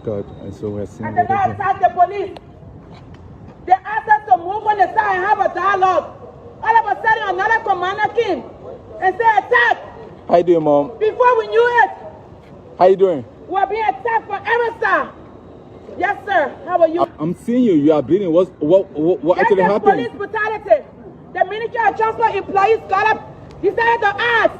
God. And so we're seeing and they now attack the police. They asked us to move on the side and have a dialogue. All of a sudden, another commander came and said, attack. How you doing, Mom? Before we knew it, how you doing? We're being attacked from every side. Yes, sir. How are you? I'm seeing you. You are bleeding. What actually happened? Police brutality. The Ministry of Transport employees decided to ask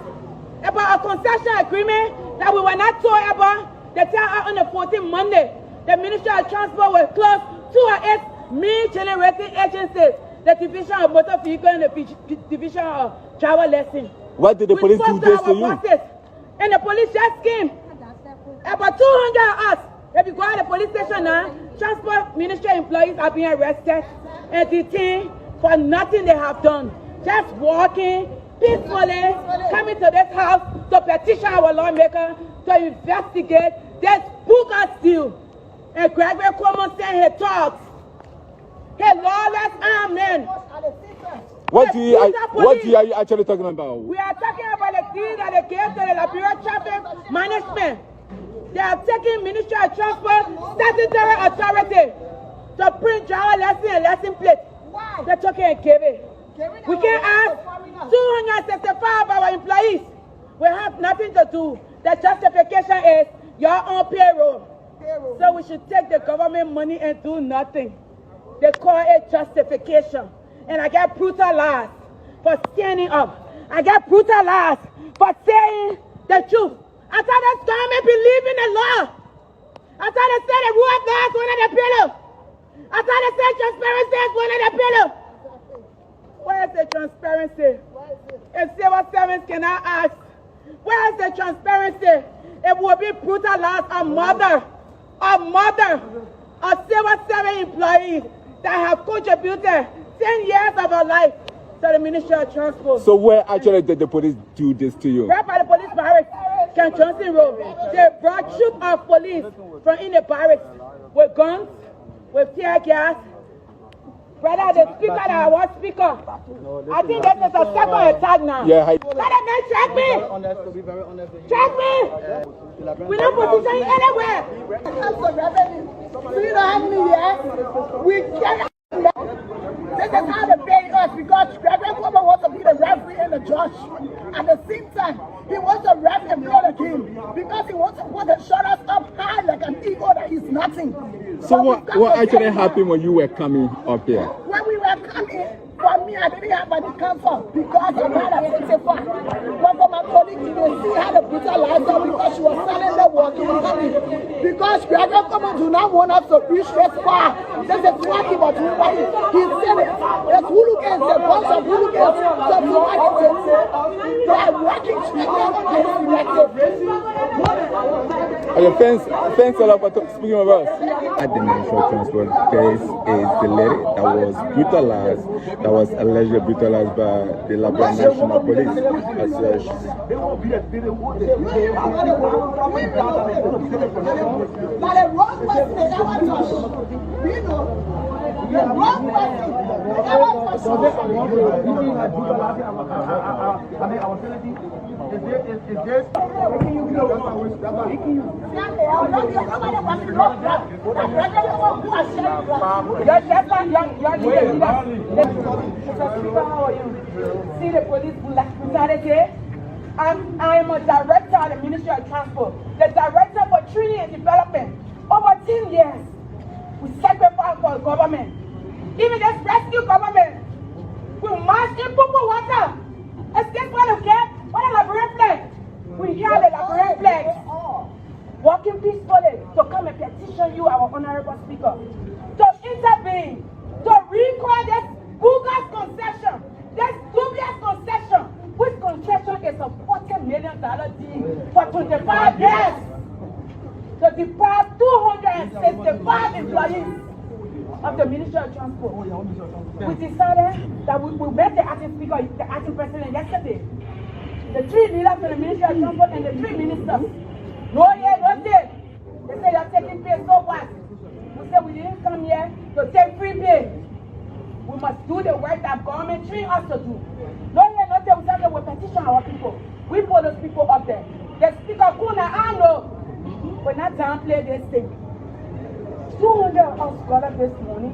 about a concession agreement that we were not told about. They tell us on the 14th Monday, the Ministry of Transport will close 2 of its main generating agencies, the Division of Motor Vehicle and the Division of Driver Lesson. Why did the police do this to you? Bosses, and the police just came. About 200 of us. If you go to the police station now, Transport Ministry employees are being arrested and detained for nothing they have done. Just walking peacefully, coming to this house to petition our lawmaker to investigate this Booker deal. And Gregory Cuomo said he talks. He lawless armed men. What are you actually talking about? We are talking about the deal that they gave to the LIBERIA traffic management. They are taking Ministry of Transport statutory authority to print driver lesson and lesson plate. Why? They took it and gave it. We can't ask 265 of our employees. We have nothing to do. The justification is your own payroll. So we should take the government money and do nothing. They call it justification. And I get brutalized for standing up. I get brutalized for saying the truth. I thought this government believe in the law. I thought they said the rule of law is one of the pillars. I thought they said transparency is one of the pillars. Where is the transparency? If civil servants cannot ask, where is the transparency? It will be brutalized a mother, a civil servant employee that have contributed 10 years of her life to the Ministry of Transport. So where actually did the police do this to you? Right by the police barracks, Ken Johnson Road. They brought troops of police from in the barracks with guns, with tear gas. Brother, the speaker that I was speaker, I think this is a second attack now. Yeah, let them man track me. Track me. We don't position you anywhere. Do you know how many years? We cannot. This is how they pay us because Gregory Cuomo wants to be the referee and the judge. At the same time, he wants to ref and play the game because he wants to put the shoulders up high like an ego that he's nothing. So what actually happened when you were coming up here? When we were coming, for me, I didn't have any comfort because I'm not a 65. But for my colleague, you can see how the brutalized her because she was selling the walking coming. Because Gregory Cuomo do not want us to reach this far. This is what he was doing. He said it. There's hooligans, a bunch of hooligans. So they are working together against elected. Thanks a lot for speaking with us. At the Ministry of Transport, there is the lady that was brutalized, that was allegedly brutalized by the LIBERIA National Police as such. See the police brutality. I am a director of the Ministry of Transport, the director for training and development. Over 10 years, we sacrifice for the government. Even this rescue government, we march in Popo water. Escape for the camp, what a LIBERIA flag. We hear the LIBERIA flag. Walking peacefully to come and petition you, our honorable speaker, to intervene, to recall this bogus concession, this dubious concession, which concession is a $40 million deal for 25 years to deprive 265 employees of the Ministry of Transport. We decided that we met the acting speaker, the acting president yesterday. The 3 leaders of the Ministry of Transport and the 3 ministers. No year, no day. They say you're taking pay, so what? We said we didn't come here to take free pay. We must do the work that government trained us to do. No year, no day, we said that we petition our people. We put those people up there. The speaker, Kuna, I know, but not downplay this thing. 200 of us got up this morning,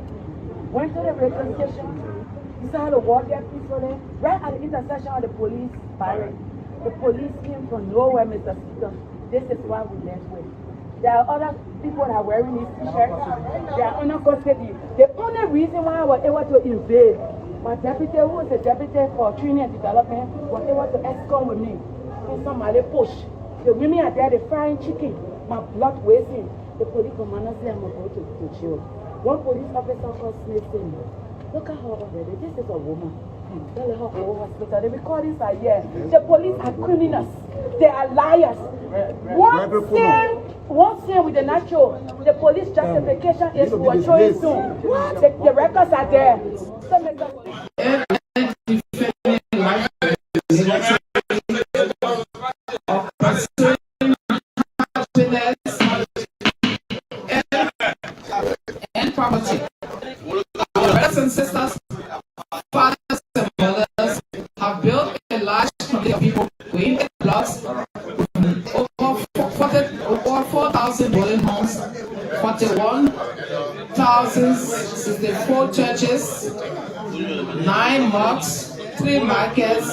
went to the radio station, decided to walk there peacefully, right at the intersection of the police barrack. The police came from nowhere, Mr. Speaker. This is what we left with. There are other people that are wearing these t-shirts. They are under custody. The only reason why I was able to invade, my deputy, who is the deputy for training and development, was able to escort with me. And somebody push. The women are there, they're frying chicken. My blood wasting. The police commander said I'm going to jail. One police officer called Smith said, look at her already. This is a woman. Tell her go to hospital. The recordings are here. The police are criminals. They are liars. One thing with the Natl, the police justification is we are showing soon. The records are there. So and property. Our brothers and sisters, fathers and mothers have built a large community of people within the blocks, over 4,000 dwelling homes, 41,064 churches, 9 mosques, 3 markets,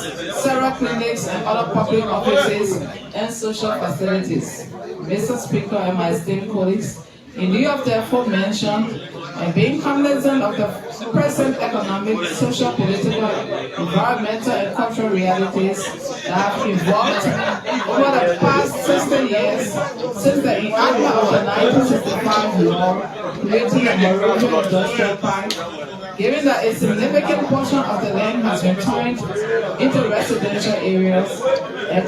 several clinics, and other public offices and social facilities. Mr. Speaker and my esteemed colleagues, in lieu of the aforementioned, and being cognizant of the present economic, social, political, environmental, and cultural realities that have evolved over the past 60 years since the enactment of the 1965 law creating the Monrovia Industrial Park, given that a significant portion of the land has been turned into residential areas, and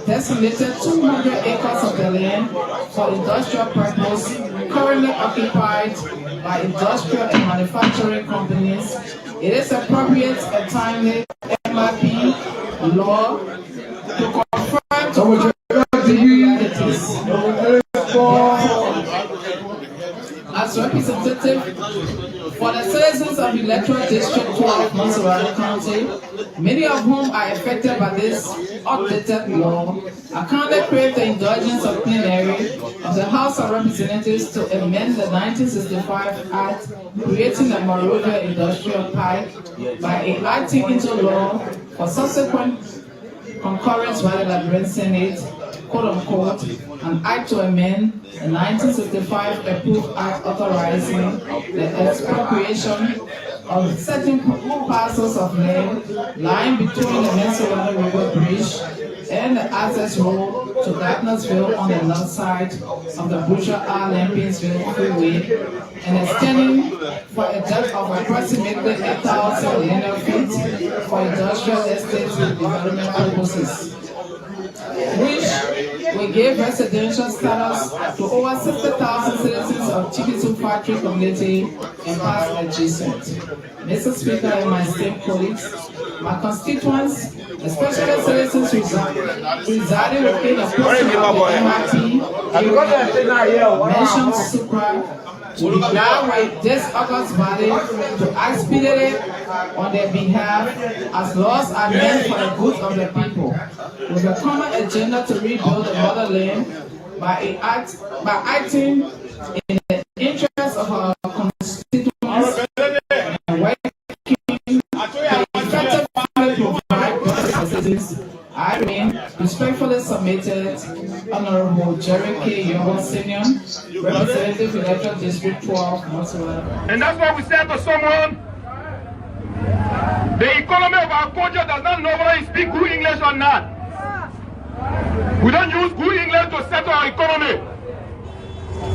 designated 200 acres of the land for industrial purpose, currently occupied by industrial and manufacturing companies, it is appropriate and timely MRP law to confirm to the realities. As representative for the citizens of Electoral District 12, Montserrat County, many of whom are affected by this updated law, I kindly crave the indulgence of plenary of the House of Representatives to amend the 1965 Act creating the Monrovia Industrial Park by enacting into law for subsequent concurrence by the Liberian Senate, quote-unquote, an act to amend the 1965 approved act authorizing the expropriation of certain parcels of land lying between the Minnesota River Bridge and the access road to Gardnersville on the north side of the Butcher R. Lampinsville Freeway and extending for a depth of approximately 8,000 linear feet for industrial estate development purposes, which will give residential status to over 60,000 citizens of Chikitu Factory community and parts adjacent. Mr. Speaker and my esteemed colleagues, my constituents, especially citizens residing within a portion of the MRT mentioned Supra, to declare with this August body to act speedily on their behalf as laws are meant for the good of the people, with a common agenda to rebuild the motherland by acting in the interest of our constituents and working to effectively provide better citizens. I remain respectfully submitted, Honorable Jerry K. Yobo Senior, Representative Electoral District 12, Montserrat. And that's why we said to someone, the economy of our culture does not know whether you speak good English or not. We don't use good English to settle our economy.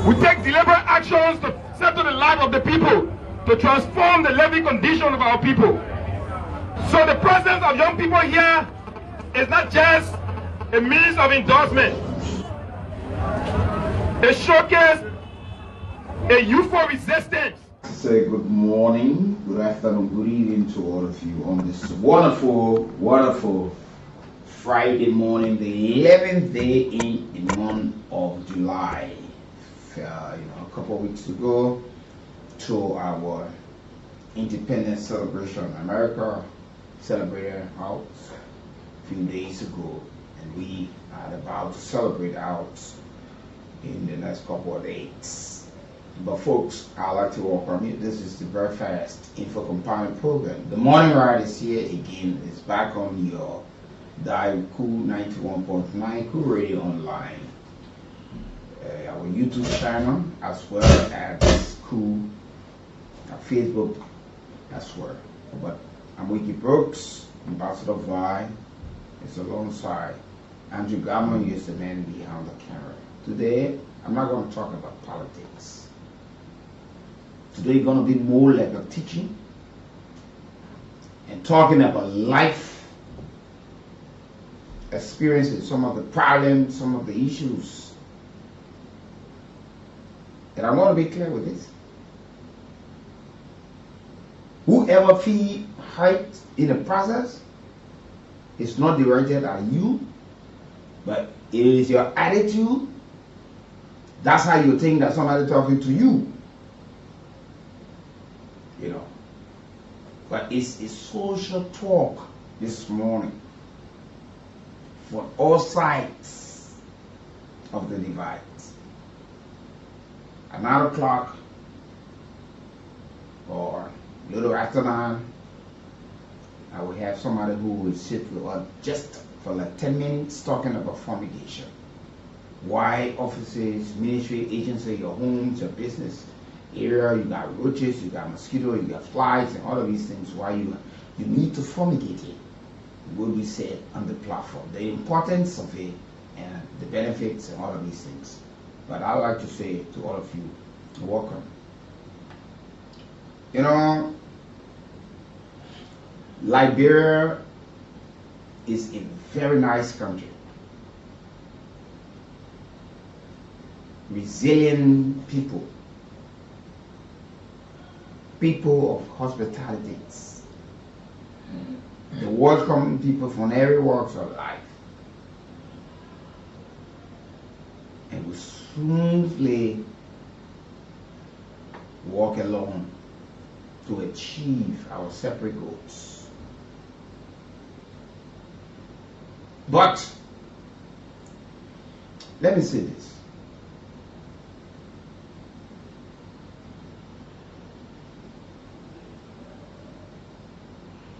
We take deliberate actions to settle the life of the people, to transform the living condition of our people. So the presence of young people here is not just a means of endorsement. It showcases a youthful resistance. Say good morning, good afternoon, good evening to all of you on this wonderful, wonderful Friday morning, the 11th day in the month of July. A couple of weeks to go to our independence celebration. America celebrated out a few days ago, and we are about to celebrate out in the next couple of days. But folks, I'd like to welcome you. This is the very fast info compounding program. The morning ride is here again. It's back on your dial Cool 91.9 Cool Radio Online. Our YouTube channel as well as Cool Facebook as well. But I'm Weekie Brooks, Ambassador Vi. It's alongside Andrew Garman, who is the man behind the camera. Today, I'm not going to talk about politics. Today, it's going to be more like a teaching and talking about life experiences, some of the problems, some of the issues. And I want to be clear with this. Whoever feel hurt in the process is not directed at you, but it is your attitude. That's how you think that somebody talking to you. You know. But it's a social talk this morning for all sides of the divide. At 9 o'clock or a little after 9, I will have somebody who will sit with us just for like 10 minutes talking about fumigation. Why offices, ministry, agency, your homes, your business area, you got roaches, you got mosquitoes, you got flies, and all of these things, why you need to fumigate it, will be said on the platform. The importance of it and the benefits and all of these things. But I'd like to say to all of you, welcome. You know, Liberia is a very nice country. Resilient people. People of hospitality. They welcome people from every walks of life. And we smoothly walk along to achieve our separate goals. But let me say this.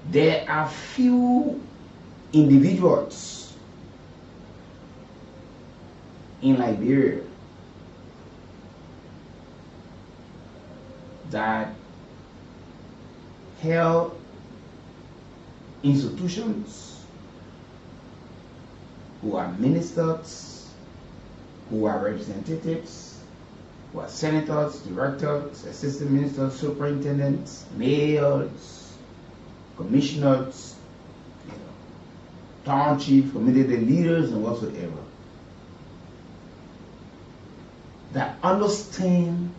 There are few individuals in Liberia that held institutions, who are ministers, who are representatives, who are senators, directors, assistant ministers, superintendents, mayors, commissioners, town chief, community leaders, and whatsoever, that understand,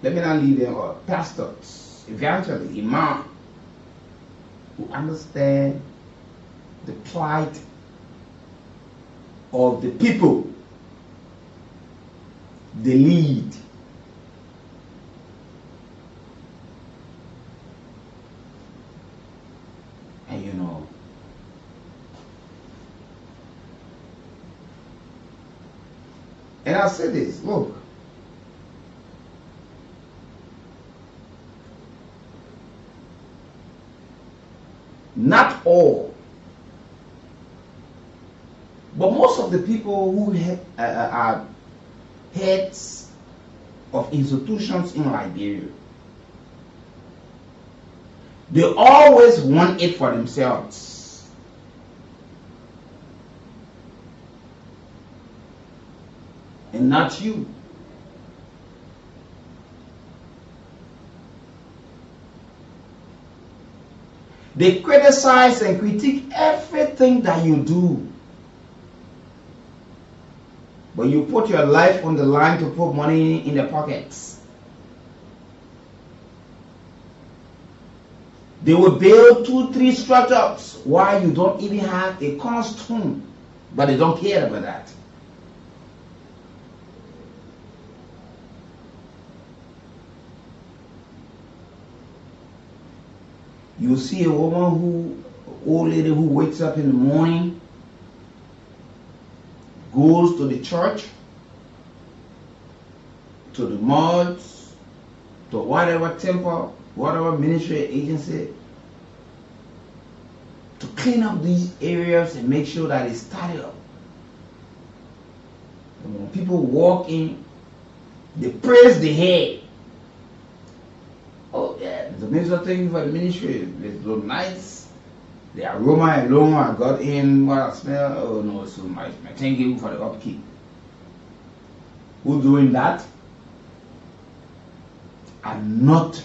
let me not leave them, or pastors, evangelists, imams, who understand the plight of the people they lead. And you know, and I say this, look, not all, but most of the people who are heads of institutions in Liberia, they always want it for themselves. And not you. They criticize and critique everything that you do. But you put your life on the line to put money in their pockets. They will build 2-3 structures while you don't even have a cornerstone. But they don't care about that. You see a woman old lady who wakes up in the morning, goes to the church, to the mosques, to whatever temple, whatever ministry agency, to clean up these areas and make sure that it's tidied up. And when people walk in, they praise the head. Oh yeah, the minister thing for the ministry. It's so nice. The aroma alone I got in, what I smell, oh no, it's so nice. Thank you for the upkeep. Who doing that are not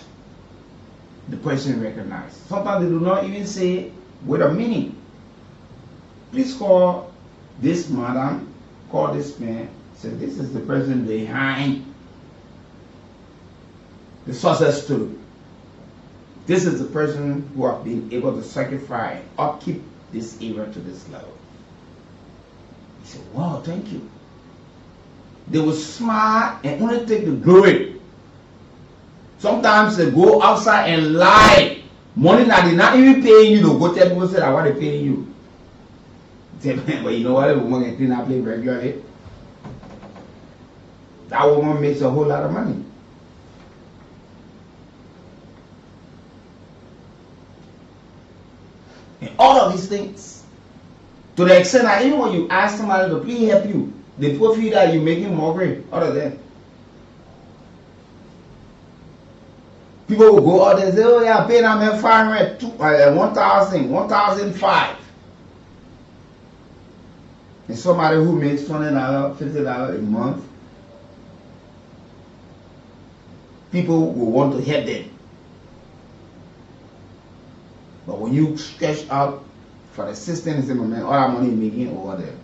the person recognized. Sometimes they do not even say with a meaning. Please call this madam, call this man, say this is the person behind the success story. This is the person who have been able to sacrifice, upkeep this area to this level. He said, wow, thank you. They will smile and only take the glory. Sometimes they go outside and lie. Money that they not even paying you to go tell people say that what they paying you. Say, man, but you know what, the woman can clean that plate regularly. That woman makes a whole lot of money. And all of these things, to the extent that even when you ask somebody to please help you, they profit that you're making mockery out of them. People will go out there and say, oh yeah, pay that man 500, 1,000, 1,005. And somebody who makes $20, $50 a month, people will want to help them. But when you stretch out for the system and say, man, all that money you're making over there.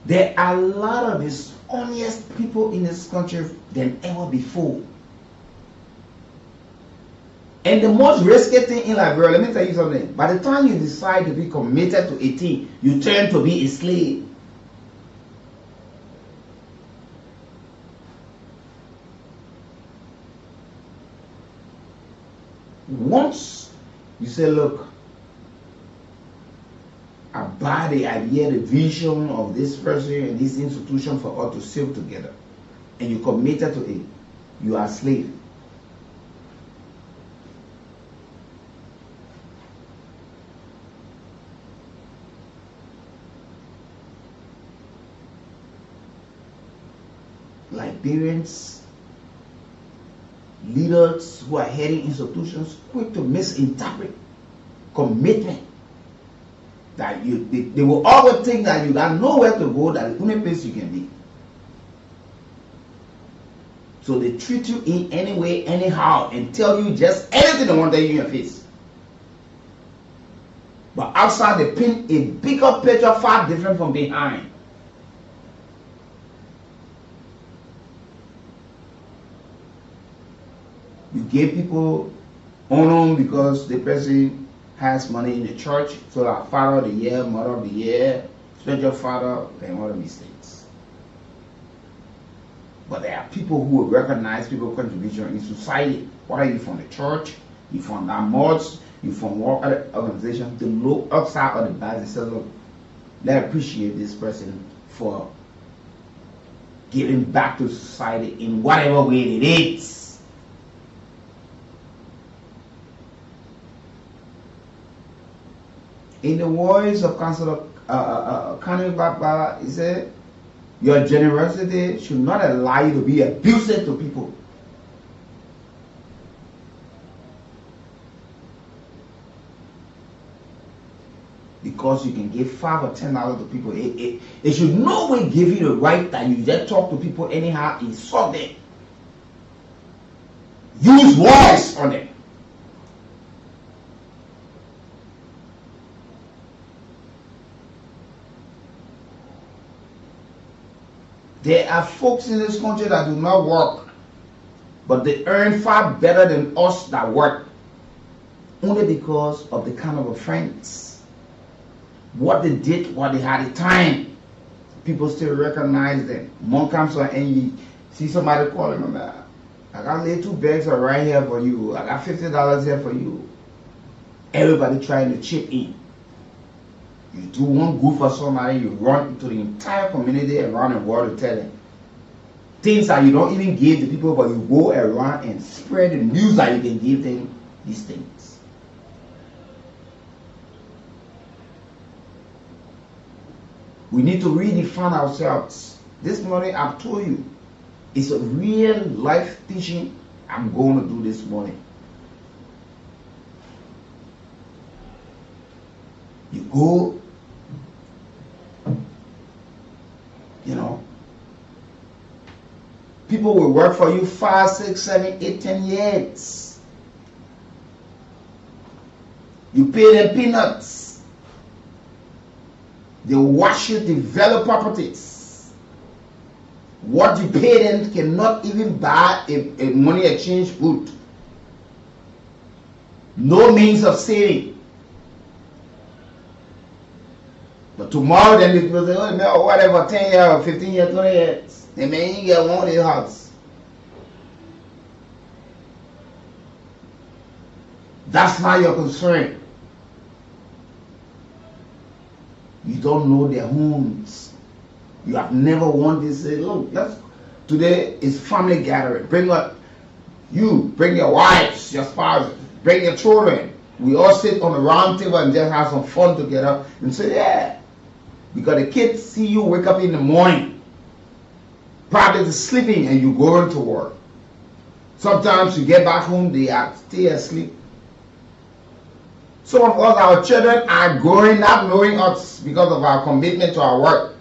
There are a lot of dishonest people in this country than ever before. And the most risky thing in Liberia, let me tell you something. By the time you decide to be committed to 18, you turn to be a slave. Once you say, look, I buy the idea, the vision of this person and this institution for us to serve together, and you committed to it, you are a slave. Liberians, leaders who are heading institutions, quick to misinterpret commitment. That they will always think that you got nowhere to go, that the only place you can be. So they treat you in any way, anyhow, and tell you just anything they want to tell you in your face. But outside they paint a bigger picture far different from behind. You give people honor because the person has money in the church, so that father of the year, mother of the year, spiritual father, and all of these things. But there are people who will recognize people's contribution in society. Whether you're from the church, you're from that mosque, you're from what other organization, to look upside of the bag and say, look, let's appreciate this person for giving back to society in whatever way it is. In the words of Councillor Kanu Baba, he said, your generosity should not allow you to be abusive to people. Because you can give $5 or $10 to people, it should no way give you the right that you just talk to people anyhow, insult them, use words on them. There are folks in this country that do not work, but they earn far better than us that work, only because of the kind of friends. What they did, what they had at the time, people still recognize them. One comes and you see somebody calling them, I got lay 2 bags right here for you. I got $50 here for you. Everybody trying to chip in. You do one good for somebody, you run into the entire community around the world to tell them things that you don't even give to people, but you go around and spread the news that you can give them these things. We need to redefine ourselves. This morning, I've told you, it's a real life teaching I'm going to do this morning. You go, you know, people will work for you 5, 6, 7, 8, 10 years. You pay them peanuts. They watch you develop properties. What you pay them cannot even buy a money exchange good. No means of saving. But tomorrow then the people say, oh no, whatever, 10 years, 15 years, 20 years. They may even get one of their house. That's not your concern. You don't know their homes. You have never wanted to say, look, today is family gathering. Bring your wives, your spouses, bring your children. We all sit on a round table and just have some fun together and say, yeah. Because the kids see you wake up in the morning, probably sleeping, and you going to work. Sometimes you get back home, they are still asleep. Some of us, our children are growing up knowing us because of our commitment to our work.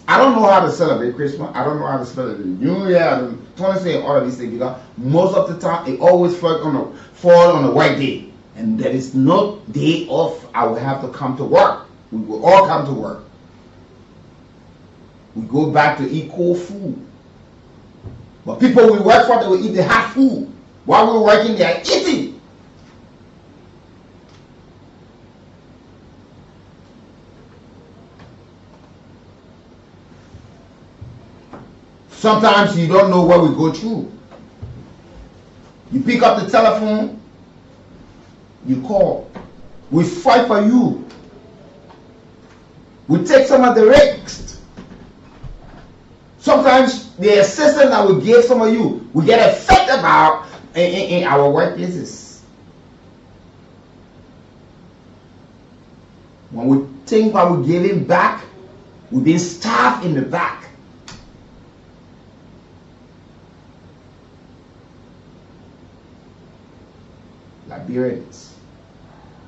I don't know how to celebrate Christmas. I don't know how to celebrate New Year. I don't want to say all of these things because most of the time it always falls on a white day. And there is no day off I will have to come to work. We will all come to work. We go back to eat cold food. But people we work for, they will eat the hot food. While we're working, they are eating. Sometimes you don't know what we go through. You pick up the telephone, you call. We fight for you. We take some of the risks. Sometimes the assistance that we give some of you, we get affected about in our workplaces. When we think about we're giving back, we've been stabbed in the back. Liberians,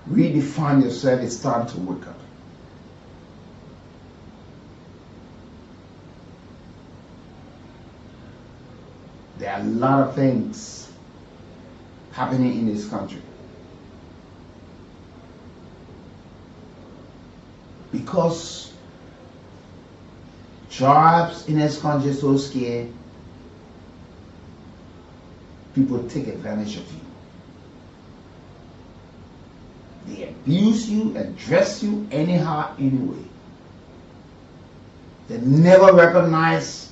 redefine yourself. It's time to wake up. There are a lot of things happening in this country. Because jobs in this country are so scarce, people take advantage of you. They abuse you and dress you anyhow, anyway. They never recognize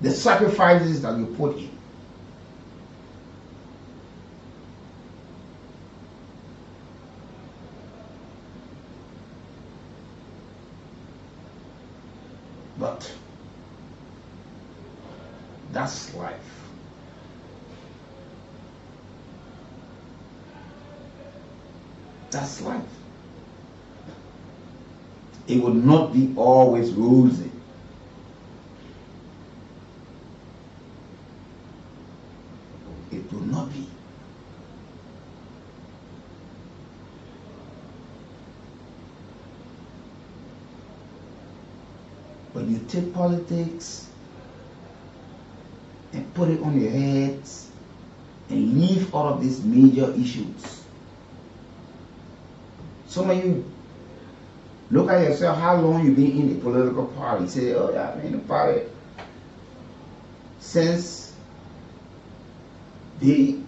the sacrifices that you put in. But that's life. That's life. It will not be always rosy. It will not be. But you take politics and put it on your heads and leave all of these major issues. Some of you look at yourself, how long you been in the political party. Say, oh yeah, I've been in the party since the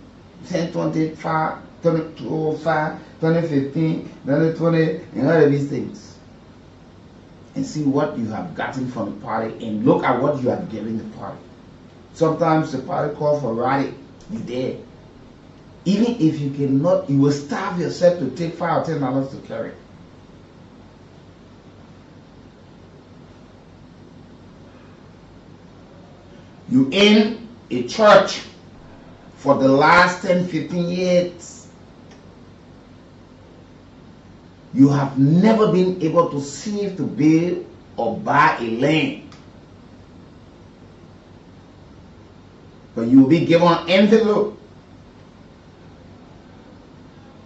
2005, 2005, 2015, 2020, and all of these things. And see what you have gotten from the party and look at what you have given the party. Sometimes the party calls for rally, you there. Even if you cannot, you will starve yourself to take $5 or $10 to carry. You in a church for the last 10, 15 years. You have never been able to save to build or buy a land. But you will be given an envelope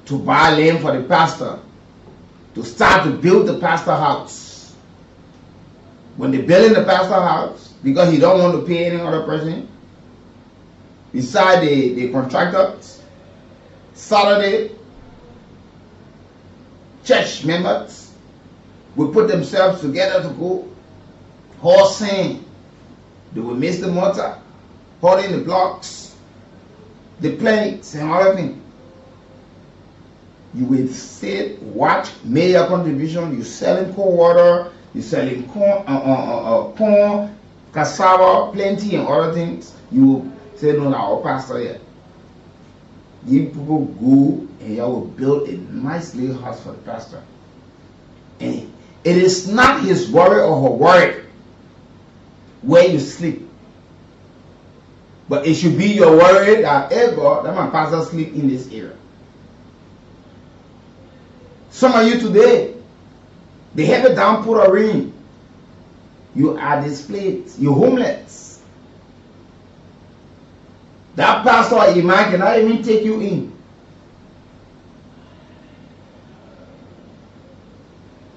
to buy land for the pastor, to start to build the pastor house. When they building the pastor house, because he don't want to pay any other person, beside the contractors, Saturday, church members will put themselves together to go horsing. They will miss the mortar, holding the blocks, the planks, and other things. You will sit, watch, make your contribution. You're selling cold water, you're selling corn, cassava, plenty, and other things. You will say, no, our pastor here. You people go and you will build a nice little house for the pastor. And it is not his worry or her worry where you sleep. But it should be your worry that, hey God, that my pastor sleep in this area. Some of you today, they have it down, put a ring. You are displaced. You're homeless. That pastor or imam cannot even take you in.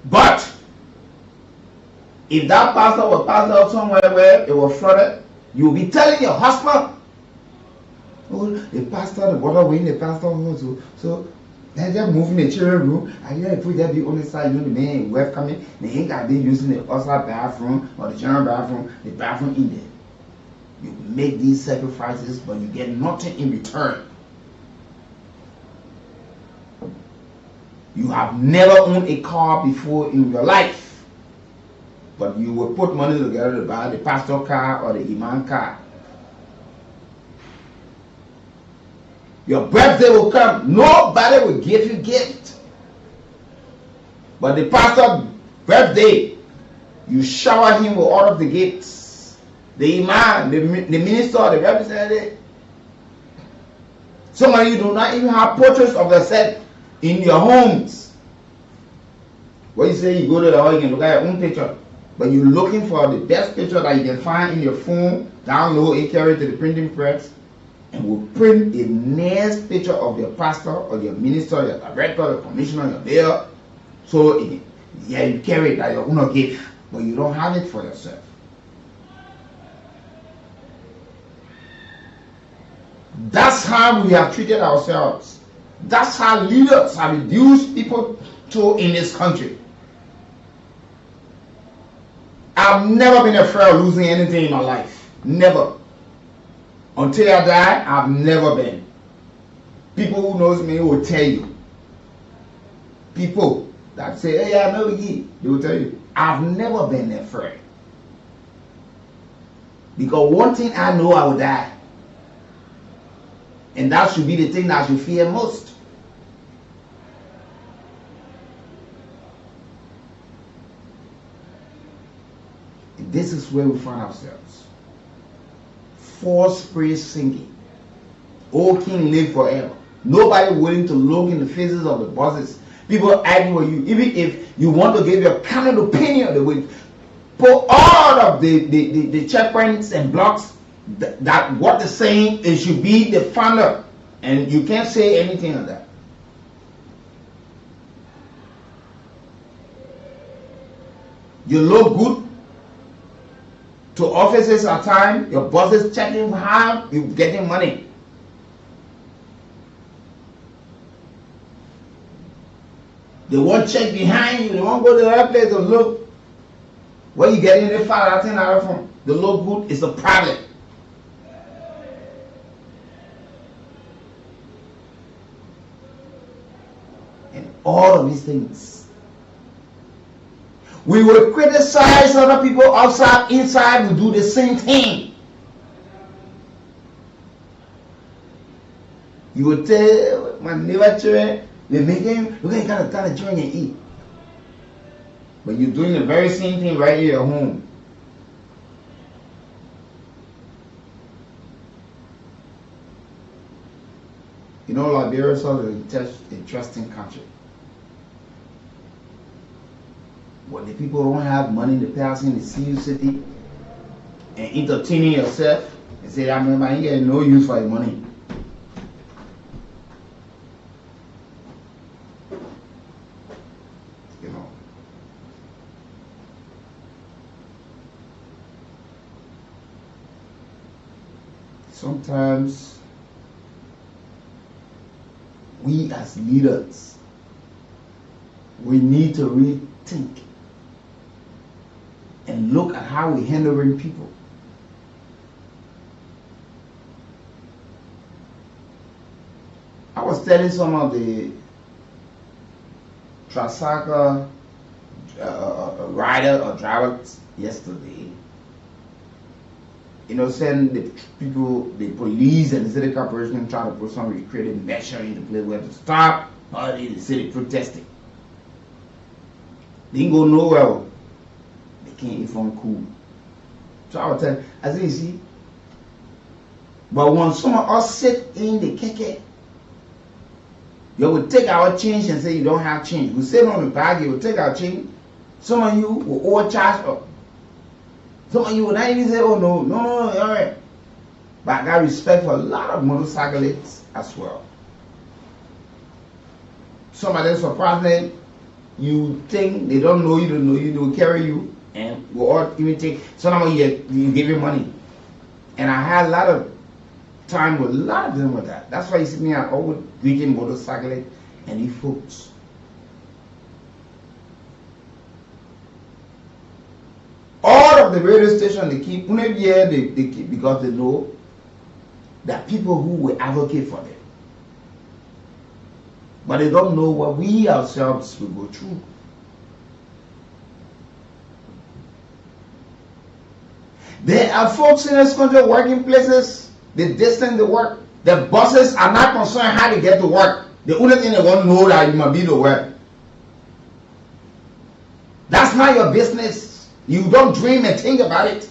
But if that pastor was passed out somewhere where it was flooded, you'll be telling your husband, oh, the pastor, the water wing, the pastor also. So they're just moving the children room. And yeah, put that be on the side, you know, the man wife coming, they ain't got to be using the outside bathroom or the general bathroom, the bathroom in there. You make these sacrifices, but you get nothing in return. You have never owned a car before in your life, but you will put money together to buy the pastor car or the imam car. Your birthday will come, nobody will give you gift. But the pastor's birthday, you shower him with all of the gifts. The imam, the minister, the representative. Some of you do not even have portraits of yourself in your homes. What you say, you go to the hall, you can look at your own picture. But you're looking for the best picture that you can find in your phone, download it, carry it to the printing press, and will print a nice picture of your pastor or your minister, your director, your commissioner, your mayor. So yeah, you carry it that you're going to give, but you don't have it for yourself. That's how we have treated ourselves. That's how leaders have reduced people to in this country. I've never been afraid of losing anything in my life. Never. Until I die, I've never been. People who knows me will tell you. People that say, hey, I know you, they will tell you, I've never been afraid. Because one thing I know, I will die. And that should be the thing that I should fear most. And this is where we find ourselves. False praise singing. O King, live forever. Nobody willing to look in the faces of the bosses. People argue with you. Even if you want to give your candid opinion, they will put all of the checkpoints and blocks that what they're saying, it should be the founder. And you can't say anything on that. You look good to offices at times, your boss is checking how you're getting money. They won't check behind you, they won't go to the other place to look where you getting the $5 from. The look good is a problem. And all of these things. We will criticize other people outside, inside, we do the same thing. You will tell my neighbor children, they're making, look at the kind of children you eat. But you're doing the very same thing right here at home. You know, Liberia is such an interesting country. When the people don't have money to pass in the city and entertaining yourself, they say, I mean, I ain't getting no use for your money. You know. Sometimes we as leaders, we need to rethink and look at how we're handling people. I was telling some of the tricycle rider or drivers yesterday, you know, saying the people, the police and the city corporation try to put some recreative measure in the place where to stop all the city protesting. They ain't go nowhere. They can't even cool. So I was telling, I said, you see, but when some of us sit in the keke, you will take our change and say you don't have change. We sit on the bag, you will take our change. Some of you will overcharge us. Some of you will not even say, oh no, all right. But I got respect for a lot of motorcyclists as well. Some of them surprisingly, you think they don't know you, they will carry you and will all even take, some of you give you money. And I had a lot of time with a lot of them with that. That's why you see me, I always greeting motorcyclists and these folks. All of the radio stations they keep, they keep because they know that people who will advocate for them. But they don't know what we ourselves will go through. There are folks in this country working places, the distance they work, the bosses are not concerned how they get to work. The only thing they want to know that you must be to work. That's not your business. You don't dream and think about it.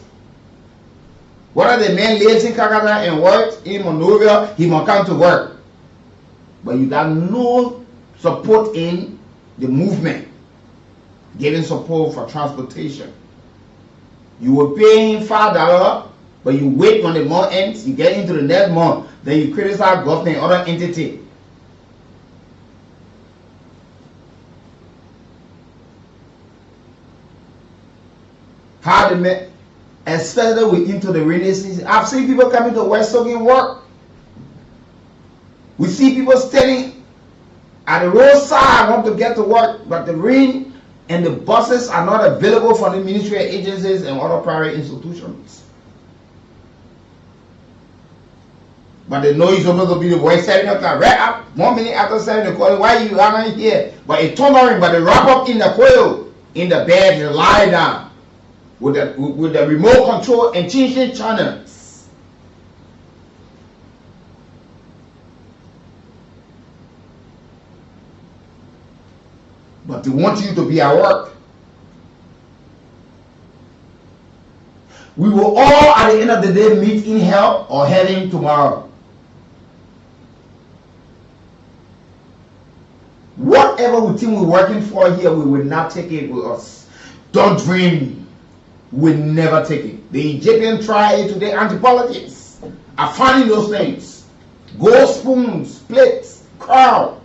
Whether the man lives in Kakata and works in Monrovia, he must come to work. But you got no support in the movement, giving support for transportation. You were paying $5, but you wait when the month ends, you get into the next month, then you criticize government and other entity. How the men, especially we into the rainy season. I've seen people coming to work soaking work. We see people standing at the roadside, want to get to work, but the rain and the buses are not available for the ministry agencies and other private institutions. But they know you're supposed to be the boy 7 o'clock. Right up 1 minute after 7 o'clock, why you are not here? But it turned on, but they wrap up in the coil, in the bed, you lie down with the remote control and changing channels. But they want you to be at work. We will all at the end of the day meet in hell or heaven tomorrow. Whatever we think we're working for here, we will not take it with us. Don't dream. We will never take it. The Egyptian tried today, anthropologists are finding those things. Gold spoons, plates, crown,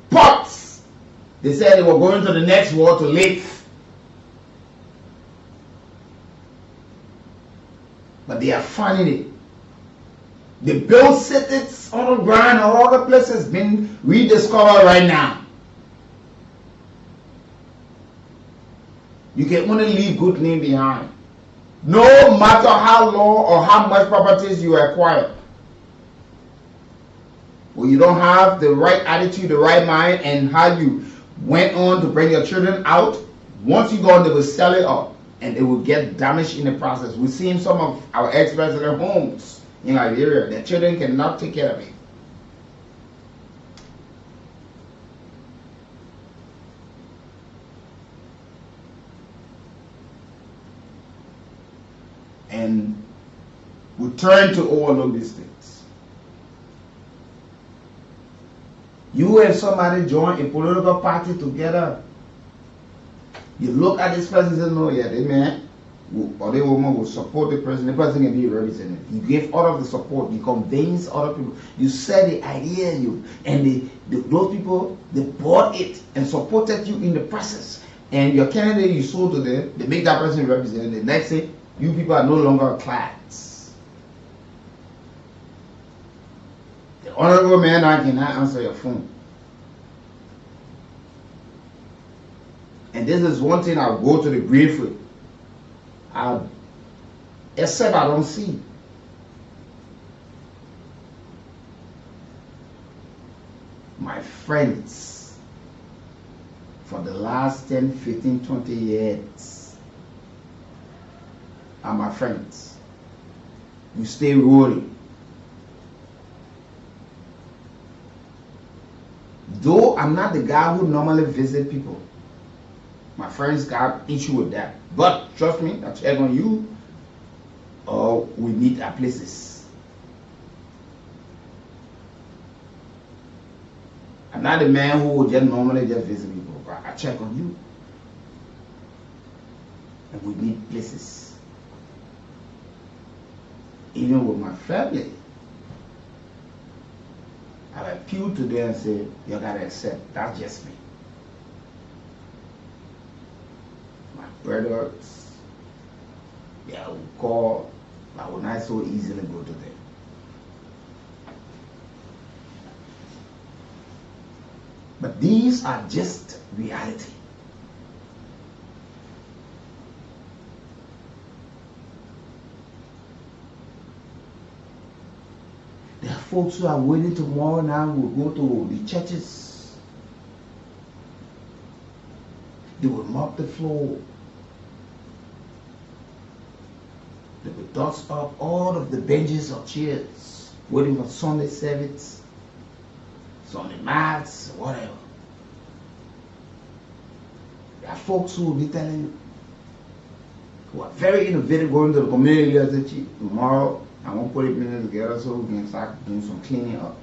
pots. They said they were going to the next world to live. But they are finding it. The built cities on the ground or other places being rediscovered right now. You can only leave good name behind. No matter how long or how much properties you acquire. Well, you don't have the right attitude, the right mind, and how you went on to bring your children out. Once you go on, they will sell it up. And it will get damaged in the process. We've seen some of our ex-president homes in Liberia. Their children cannot take care of it. and we turn to overlook these things. You and somebody join a political party together. You look at this person and say, no, yeah, they man or the woman will support the person. The person can be represented. You give all of the support. You convince other people. You sell the idea, those people, they bought it and supported you in the process. And your candidate you sold to them, they make that person representative. The next day, you people are no longer clients. The honorable man, I cannot answer your phone. And this is one thing I'll go to the grave with. Except I don't see. My friends, for the last 10, 15, 20 years, are my friends. You stay rolling. Though I'm not the guy who normally visit people, my friends got issue with that. But trust me, I check on you, or we meet at places. I'm not a man who would just normally just visit people, but I check on you. And we meet places. Even with my family. I appeal to them and say, you gotta accept, that's just me. Brothers, I will call, I will not so easily go to them. But these are just reality. There are folks who are waiting tomorrow now will go to the churches. They will mop the floor. They will dust up all of the benches or chairs, waiting for Sunday service, Sunday mass, whatever. There are folks who will be telling you, who are very innovative, going to the community leaders and say, tomorrow I won't put it together so we can start doing some cleaning up.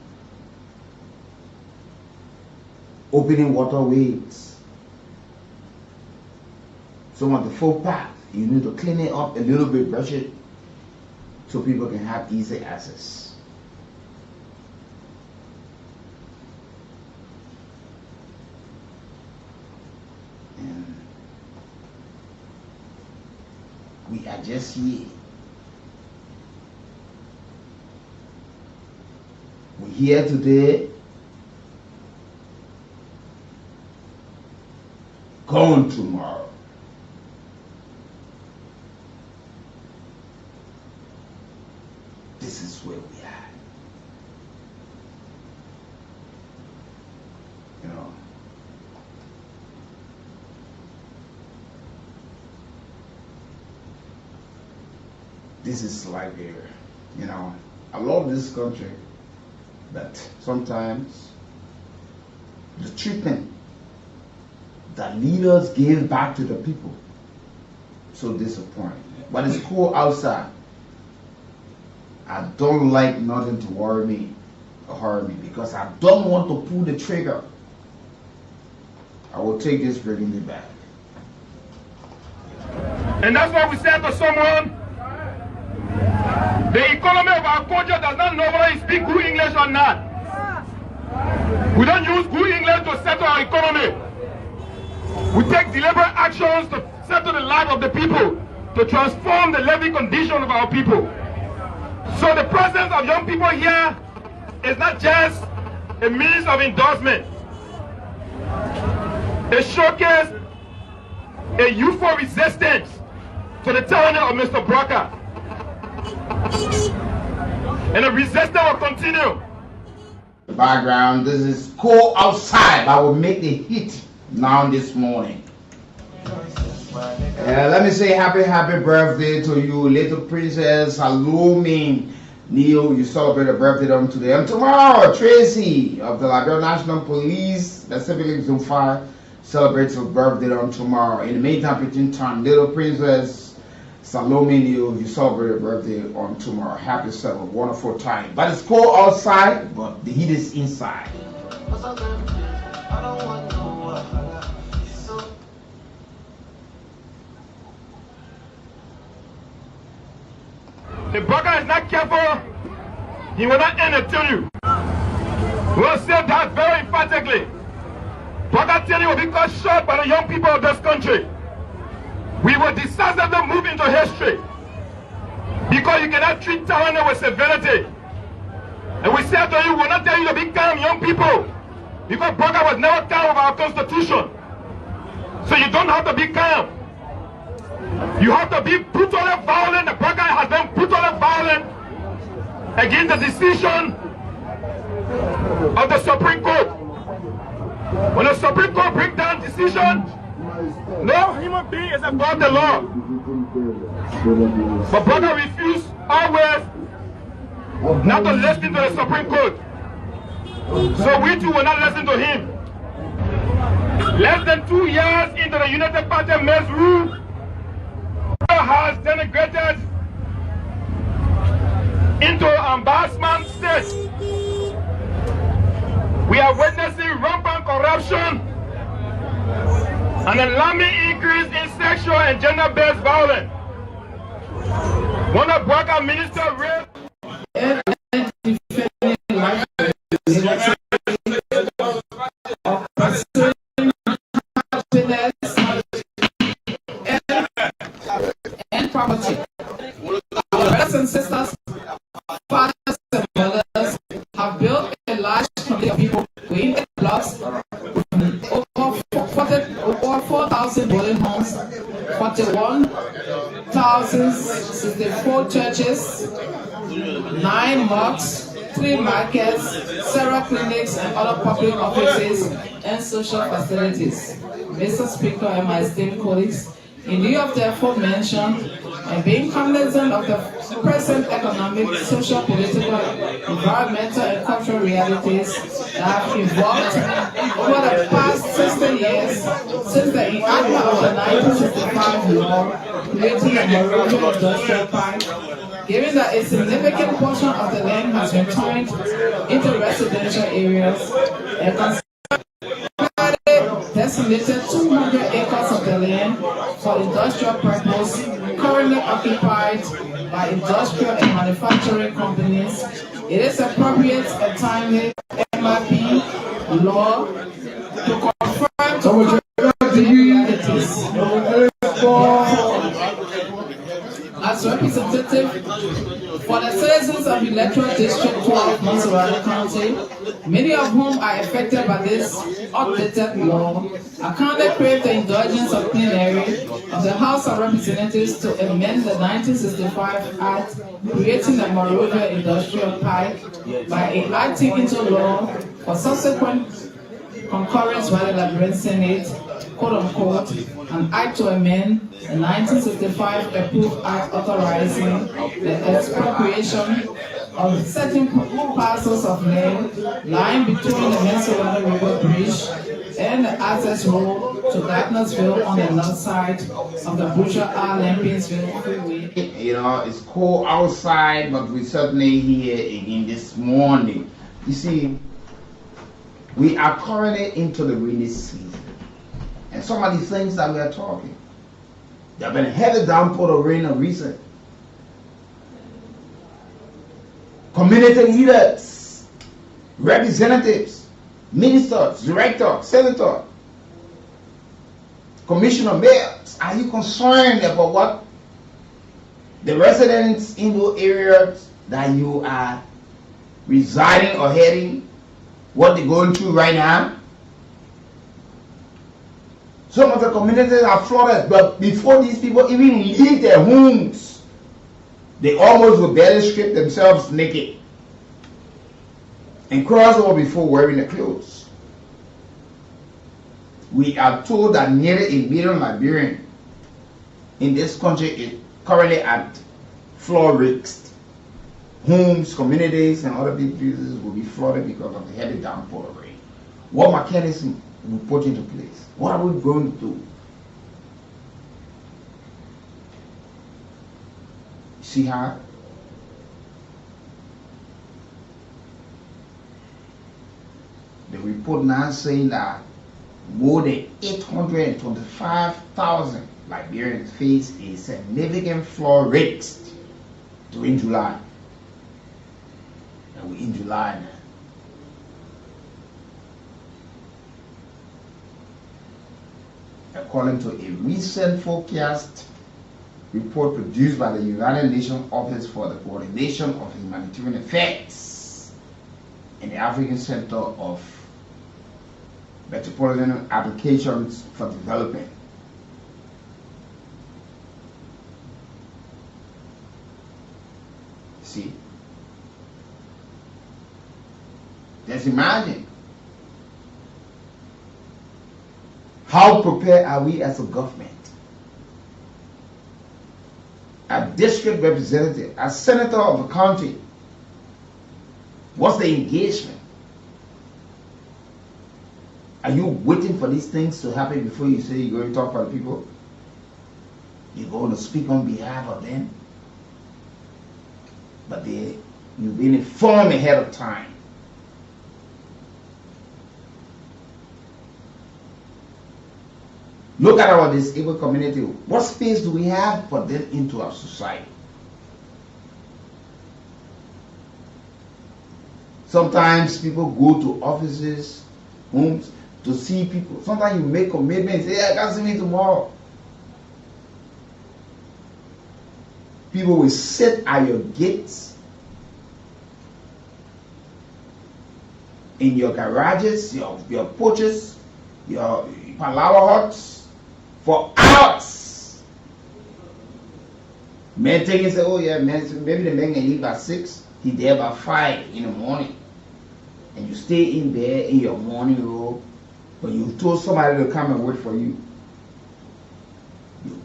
Opening waterways. Some of the footpath, you need to clean it up a little bit, brush it, so people can have easy access. And we are just here. We're here today, gone tomorrow. This is where we are. You know. This is Liberia. You know, I love this country, but sometimes the treatment that leaders give back to the people so disappointing. But it's cool outside. I don't like nothing to worry me or hurt me because I don't want to pull the trigger. I will take this bringing me back. And that's why we said to someone, the economy of our country does not know whether you speak good English or not. We don't use good English to settle our economy. We take deliberate actions to settle the life of the people, to transform the living condition of our people. So the presence of young people here is not just a means of endorsement. It showcases a youthful resistance to the tyranny of Mr. Brocker. And the resistance will continue. The background, this is cold outside, but I will make the heat now this morning. Let me say happy birthday to you, little princess. Salome Neil, you celebrate a birthday on today. And tomorrow, Tracy of the Liberia National Police, the Civic Zone 5, celebrates her birthday on tomorrow. In the meantime, between time, little princess, Salome Neal, you celebrate your birthday on tomorrow. Have yourself a wonderful time. But it's cold outside, but the heat is inside. The burger is not careful, he will not entertain you. We'll say that very emphatically. Burger Tilly will be cut short by the young people of this country. We will decisively move into history because you cannot treat talent with civility. And we say to you, we will not tell you to be calm, young people, because burger was never calm with our constitution. So you don't have to be calm. You have to be brutally violent. The burger has been brutally violent against the decision of the Supreme Court. When the Supreme Court brings down decision, no human being is above the law. But brother refused always not to listen to the Supreme Court. So we too will not listen to him. Less than 2 years into the United Party mayor's rule, has denigrated into embarrassment state. We are witnessing rampant corruption and alarming increase in sexual and gender-based violence. One of Burger Minister raped and property. Our brothers and sisters, fathers and mothers have built a large community of people within the blocks, over 4,000 boarding homes, 41,064 churches, 9 mosques, 3 markets, several clinics and other public offices and social facilities. Mr. Speaker and my esteemed colleagues, in lieu of the aforementioned and being cognizant of the present economic, social, political, environmental, and cultural realities that have evolved over the past 60 years since the enactment of the 1965 law creating the Monrovia Industrial Park, given that a significant portion of the land has been turned into residential areas, and designated 200 acres of the land for industrial purpose, currently occupied by industrial and manufacturing companies, it is appropriate and timely MRP law to confirm the realities. As representative for the citizens of Electoral District 12, Montserrat County, many of whom are affected by this updated law, I kindly crave the indulgence of plenary of the House of Representatives to amend the 1965 Act creating the Monrovia Industrial Park by enacting into law for subsequent concurrence by the Liberian Senate, quote-unquote, an act to amend the 1965 approved act authorizing the expropriation of certain parcels of land lying between the Minnesota River Bridge and the access road to Gardnersville on the north side of the Butcher Lempinsville Freeway. You know, it's cold outside, but we're certainly here again this morning. You see, we are currently into the rainy season. And some of the things that we are talking, there have been a heavy downpour of rain of recent. Community leaders, representatives, ministers, directors, senators, commissioner, mayors, are you concerned about what the residents in those areas that you are residing or heading, what they're going through right now? Some of the communities are flooded, but before these people even leave their homes, they almost will barely strip themselves naked and cross over before wearing the clothes. We are told that nearly 1 million Liberians in this country is currently at flood risk. Homes, communities, and other big businesses will be flooded because of the heavy downpour of rain. What mechanism we put into place? What are we going to do? See how? The report now saying that more than 825,000 Liberians face a significant flood rate during July. And we're in July now. According to a recent forecast report produced by the United Nations Office for the Coordination of Humanitarian Affairs and the African Center of Metropolitan Applications for Development. See? Just imagine. How prepared are we as a government? A district representative, a senator of the country? What's the engagement? Are you waiting for these things to happen before you say you're going to talk to the people? You're going to speak on behalf of them? But you've been informed ahead of time. Look at our disabled community. What space do we have for them into our society? Sometimes people go to offices, homes, to see people. Sometimes you make commitments. Say, I can't see me tomorrow. People will sit at your gates, in your garages, your porches, your palaver huts, for hours. Men take and say, oh yeah, man, maybe the man can leave by 6, he's there by 5 in the morning. And you stay in there in your morning robe, but you told somebody to come and wait for you.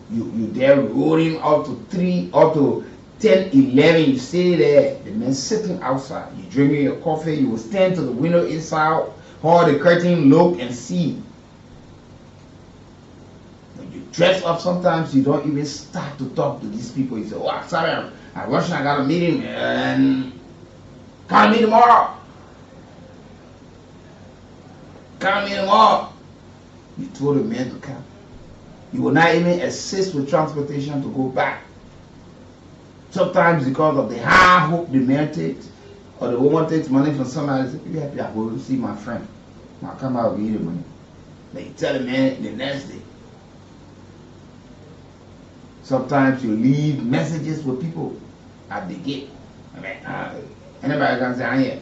You there rolling up to 3, up to 10, 11, you stay there, the man sitting outside, you drinking your coffee, you will stand to the window inside, hold the curtain, look and see. When you dress up, sometimes you don't even start to talk to these people. You say, oh, sorry, I'm rushing, I got a meeting, and call me tomorrow. Call me tomorrow. You told the man to come. You will not even assist with transportation to go back. Sometimes because of the high hope the man takes, or the woman takes money from somebody, say, be happy I go to see my friend. I'll come out and give the money. Then you tell the man the next day. Sometimes you leave messages with people at the gate. I mean, anybody can say, I'm here.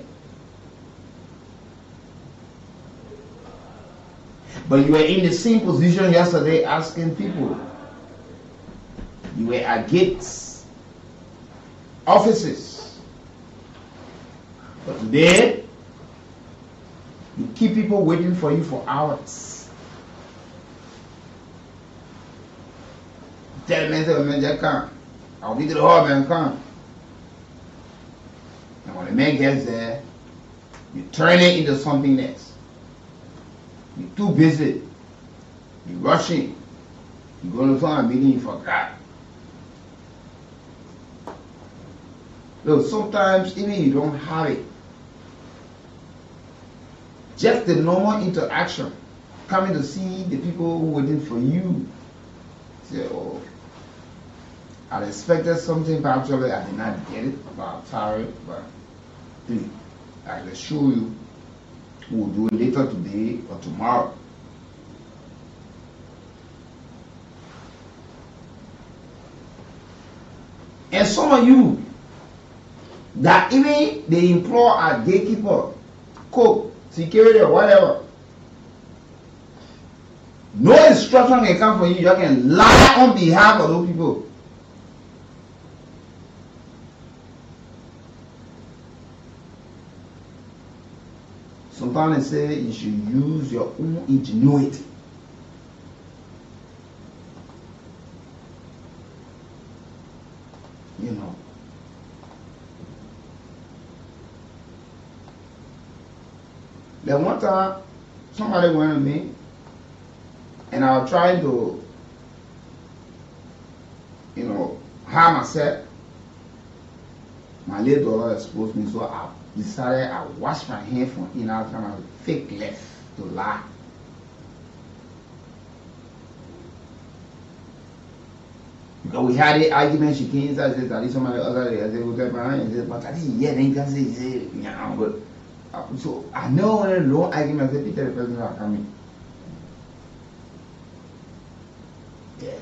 But you were in the same position yesterday asking people. You were at gates, offices. But today, you keep people waiting for you for hours. Tell the man, say, man, just come. I'll be to the hall, man, come. And when the man gets there, you turn it into something else. You're too busy. You're rushing. You're going to find a meeting you forgot. Look, sometimes even you don't have it. Just the normal interaction. Coming to see the people who waiting for you. Say, oh, I expected something, but actually I did not get it. I'm sorry, but please, I can assure you. We'll do it later today or tomorrow. And some of you that even they employ a gatekeeper, cook, security or whatever, no instruction can come from you. You can lie on behalf of those people. Sometimes they say you should use your own ingenuity. You know. Then one time, somebody went to me, and I was trying to, hire myself My little daughter exposed me, so I decided I washed my hand from in out and I fake left to lie. Because we had the argument, she came inside and said, "Daddy, somebody other day." I said, "What's that?" I said, "But Daddy, yeah, then you can say, yeah, but." So I know when a long argument, I said, "Peter, the person are coming." Yeah.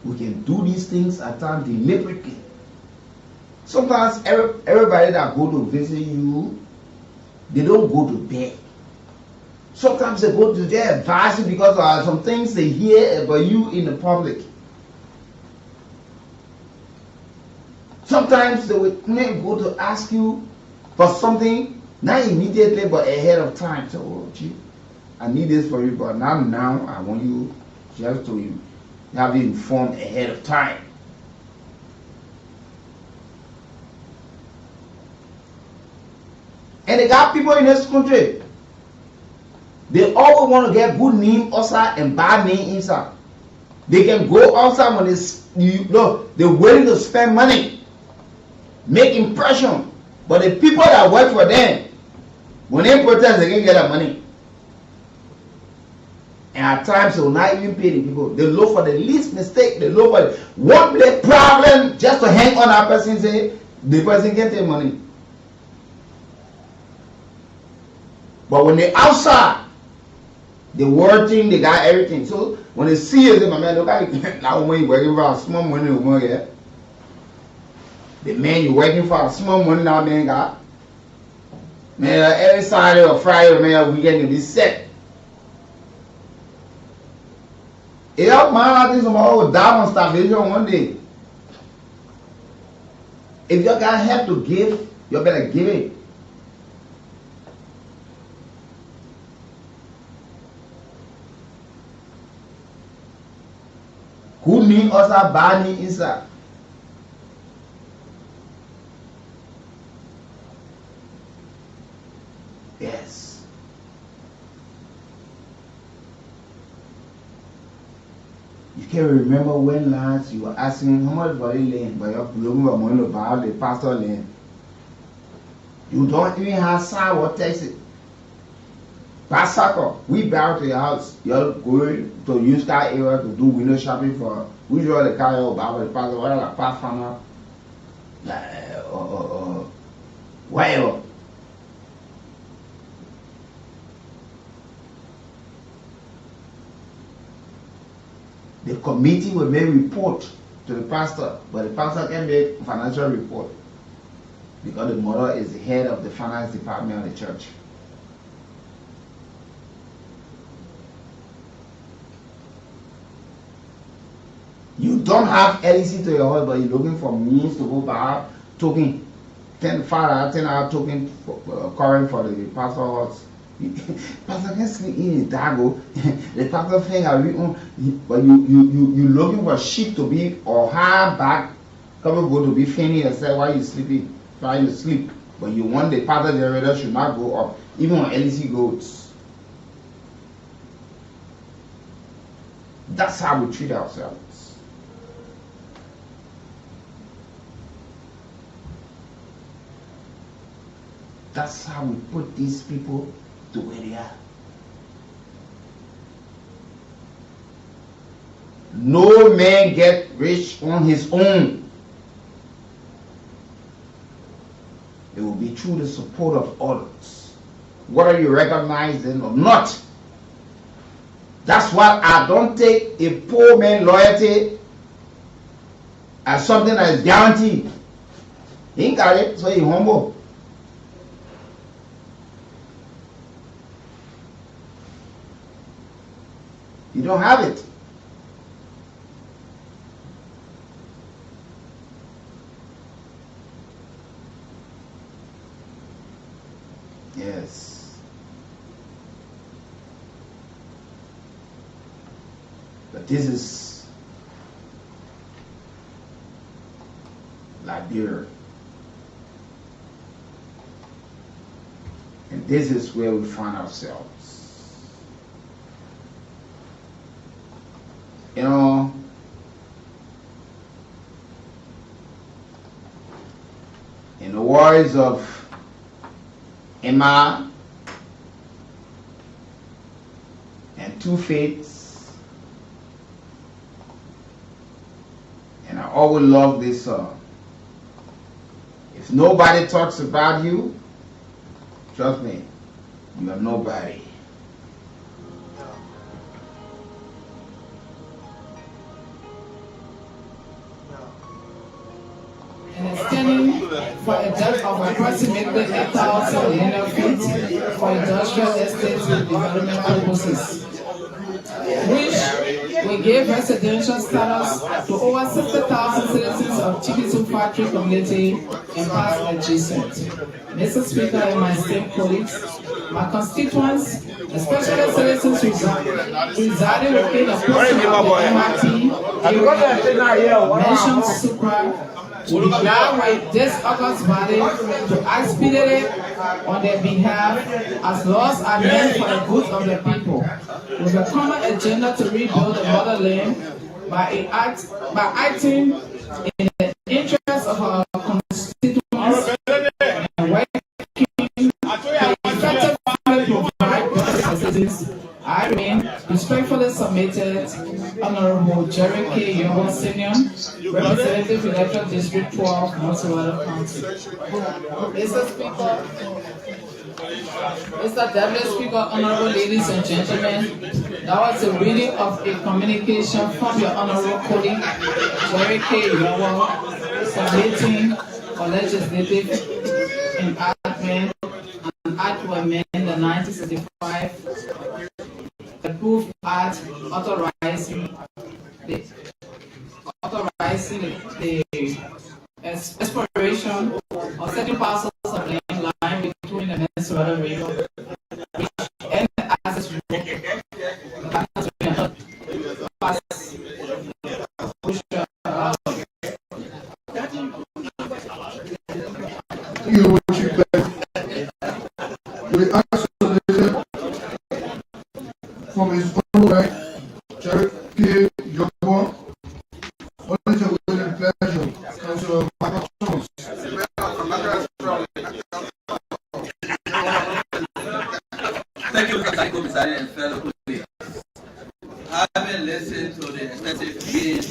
We can do these things at times deliberately. Sometimes everybody that go to visit you, they don't go to bed. Sometimes they go to their advice because of some things they hear about you in the public. Sometimes they will go to ask you for something, not immediately but ahead of time. So, oh, gee, I need this for you, but now I want you just to have you informed ahead of time. And they got people in this country. They always want to get good name outside and bad name inside. They can go outside when they're willing to spend money, make impression. But the people that work for them, when they protest, they can get that money. And at times they will not even pay the people. They look for the least mistake. They look for one little problem just to hang on that person and say the person can take money. But when they outside, they working, they got everything. So when they see you, they say, "My man, look at it. That woman you working for a small money over here. The man you working for a small money now, man got. Man, every Saturday or Friday, man, weekend to be set. It help man, I think somebody will die on starvation one day. If you got help to give, you better give it. Who need us a bad need inside? Yes. You can remember when last you were asking how much for the land, but you're looking for money to buy the pastor land. You don't even have sidewalk taxi. Pastor, we bow to your house. You're going to use that area to do window shopping for which one the car or buy the pastor, whatever, like Pathfinder, or whatever. The committee will make report to the pastor, but the pastor can make financial report because the mother is the head of the finance department of the church. You don't have LEC to your house, but you're looking for means to go buy token, 10 hour token for, current for the pastor house. Pastor can sleep in his dago. The pastor thing are written, but you looking for sheep to be or hard back, come go to be feigning yourself while you sleeping, trying to sleep. But you want the pastor generator should not go up, even on LEC goats. That's how we treat ourselves. That's how we put these people to where they are. No man get rich on his own. It will be through the support of others, whether you recognize them or not. That's why I don't take a poor man's loyalty as something that is guaranteed. He ain't got it, so he's humble. You don't have it. Yes. But this is Liberia. And this is where we find ourselves. You know, voice of Emma and Two Fates, and I always love this song. If nobody talks about you, trust me, you are nobody. And extending for a depth of approximately 8,000 linear feet for industrial estates and development purposes, which will give residential status to over 60,000 citizens of Chikitu Factory community and parts adjacent. Mr. Speaker and my esteemed colleagues, my constituents, especially citizens residing within a portion of the MRT mentioned Supra, will be glad with this August body to act speedily on their behalf as laws are made for the good of the people, with a common agenda to rebuild the motherland by acting in the interest of our constituents and working to effectively provide better services. I remain respectfully submitted, Honorable Jerry K. Yobo Senior, Representative Electoral District 12, Montserrat County. Mr. Speaker, Mr. Deputy Speaker, Honorable ladies and gentlemen, that was a reading of a communication from your Honorable colleague, Jerry K. Yobo, submitting for legislative enactment and act to amend the 1965 approved act authorizing the exploration of certain parcels of land lying between the Minnesota River, which and the access road, from his own right, Jerry K. Yobo. What is your will and pleasure, Councilor Michael Jones? Thank you, Mr. President and fellow colleagues. Having listened to the extensive reading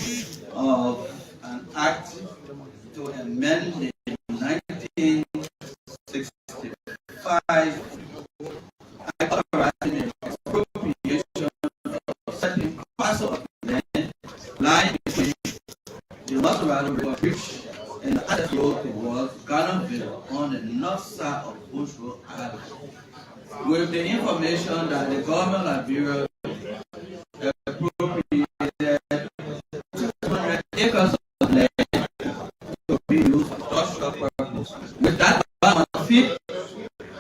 of an act to amend the 1965 act authorizing the expropriation of certain parcels of land lying between the Montserrat River Bridge and the access road towards Garlandville on the north side of Bush Road Island. With the information that the government of Liberia appropriated 200 acres of land to be used for industrial purposes. With that on feet,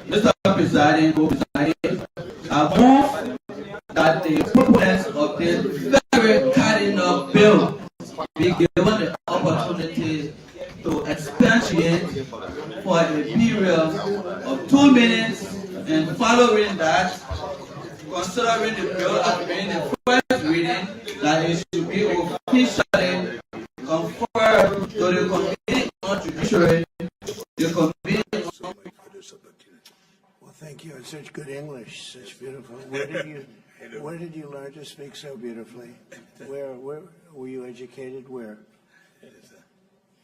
Mr. President, I move that the proponents of this very cardinal bill be given the opportunity to expatiate for a period of 2 minutes, and following that, considering the bill as being the first reading, that it should be officially conferred to the Committee on Judiciary, the Committee on... Well, thank you. It's such good English, such beautiful. Where did you learn to speak so beautifully? Where were you educated? Where?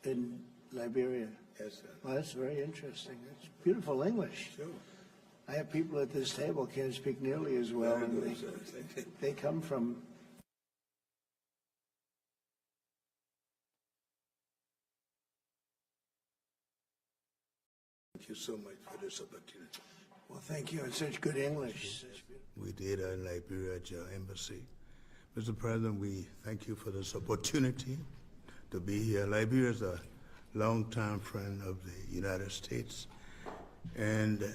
In Liberia. Yes, sir. Well, that's very interesting. It's beautiful English. Sure. I have people at this table can't speak nearly as well, and they come from. Thank you so much for this opportunity. Well, thank you. It's such good English. We did in Liberia at your embassy. Mr. President, we thank you for this opportunity to be here. Liberia is a longtime friend of the United States, and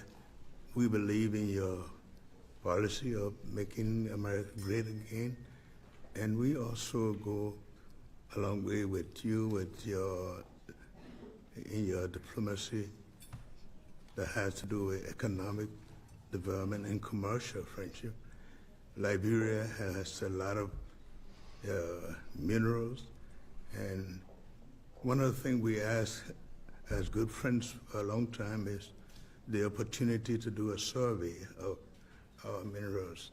we believe in your policy of making America great again, and we also go a long way with you in your diplomacy that has to do with economic development and commercial friendship. Liberia has a lot of minerals, and one of the things we ask as good friends for a long time, is the opportunity to do a survey of our minerals.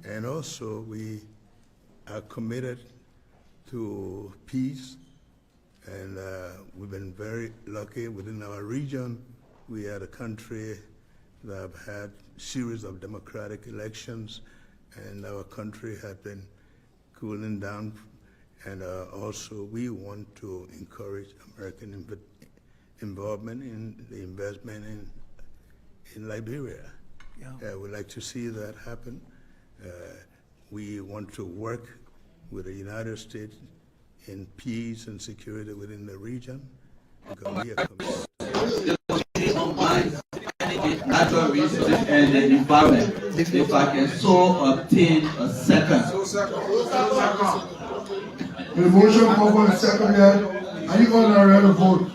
And also we are committed to peace, and we've been very lucky within our region. We are a country that have had series of democratic elections, and our country has been cooling down. And also we want to encourage American involvement in the investment in Liberia. We'd like to see that happen. We want to work with the United States in peace and security within the region, because we are committed. Natural resources and the environment. If I can so obtain a second. The motion come for a second yet. Are you going to ready to vote?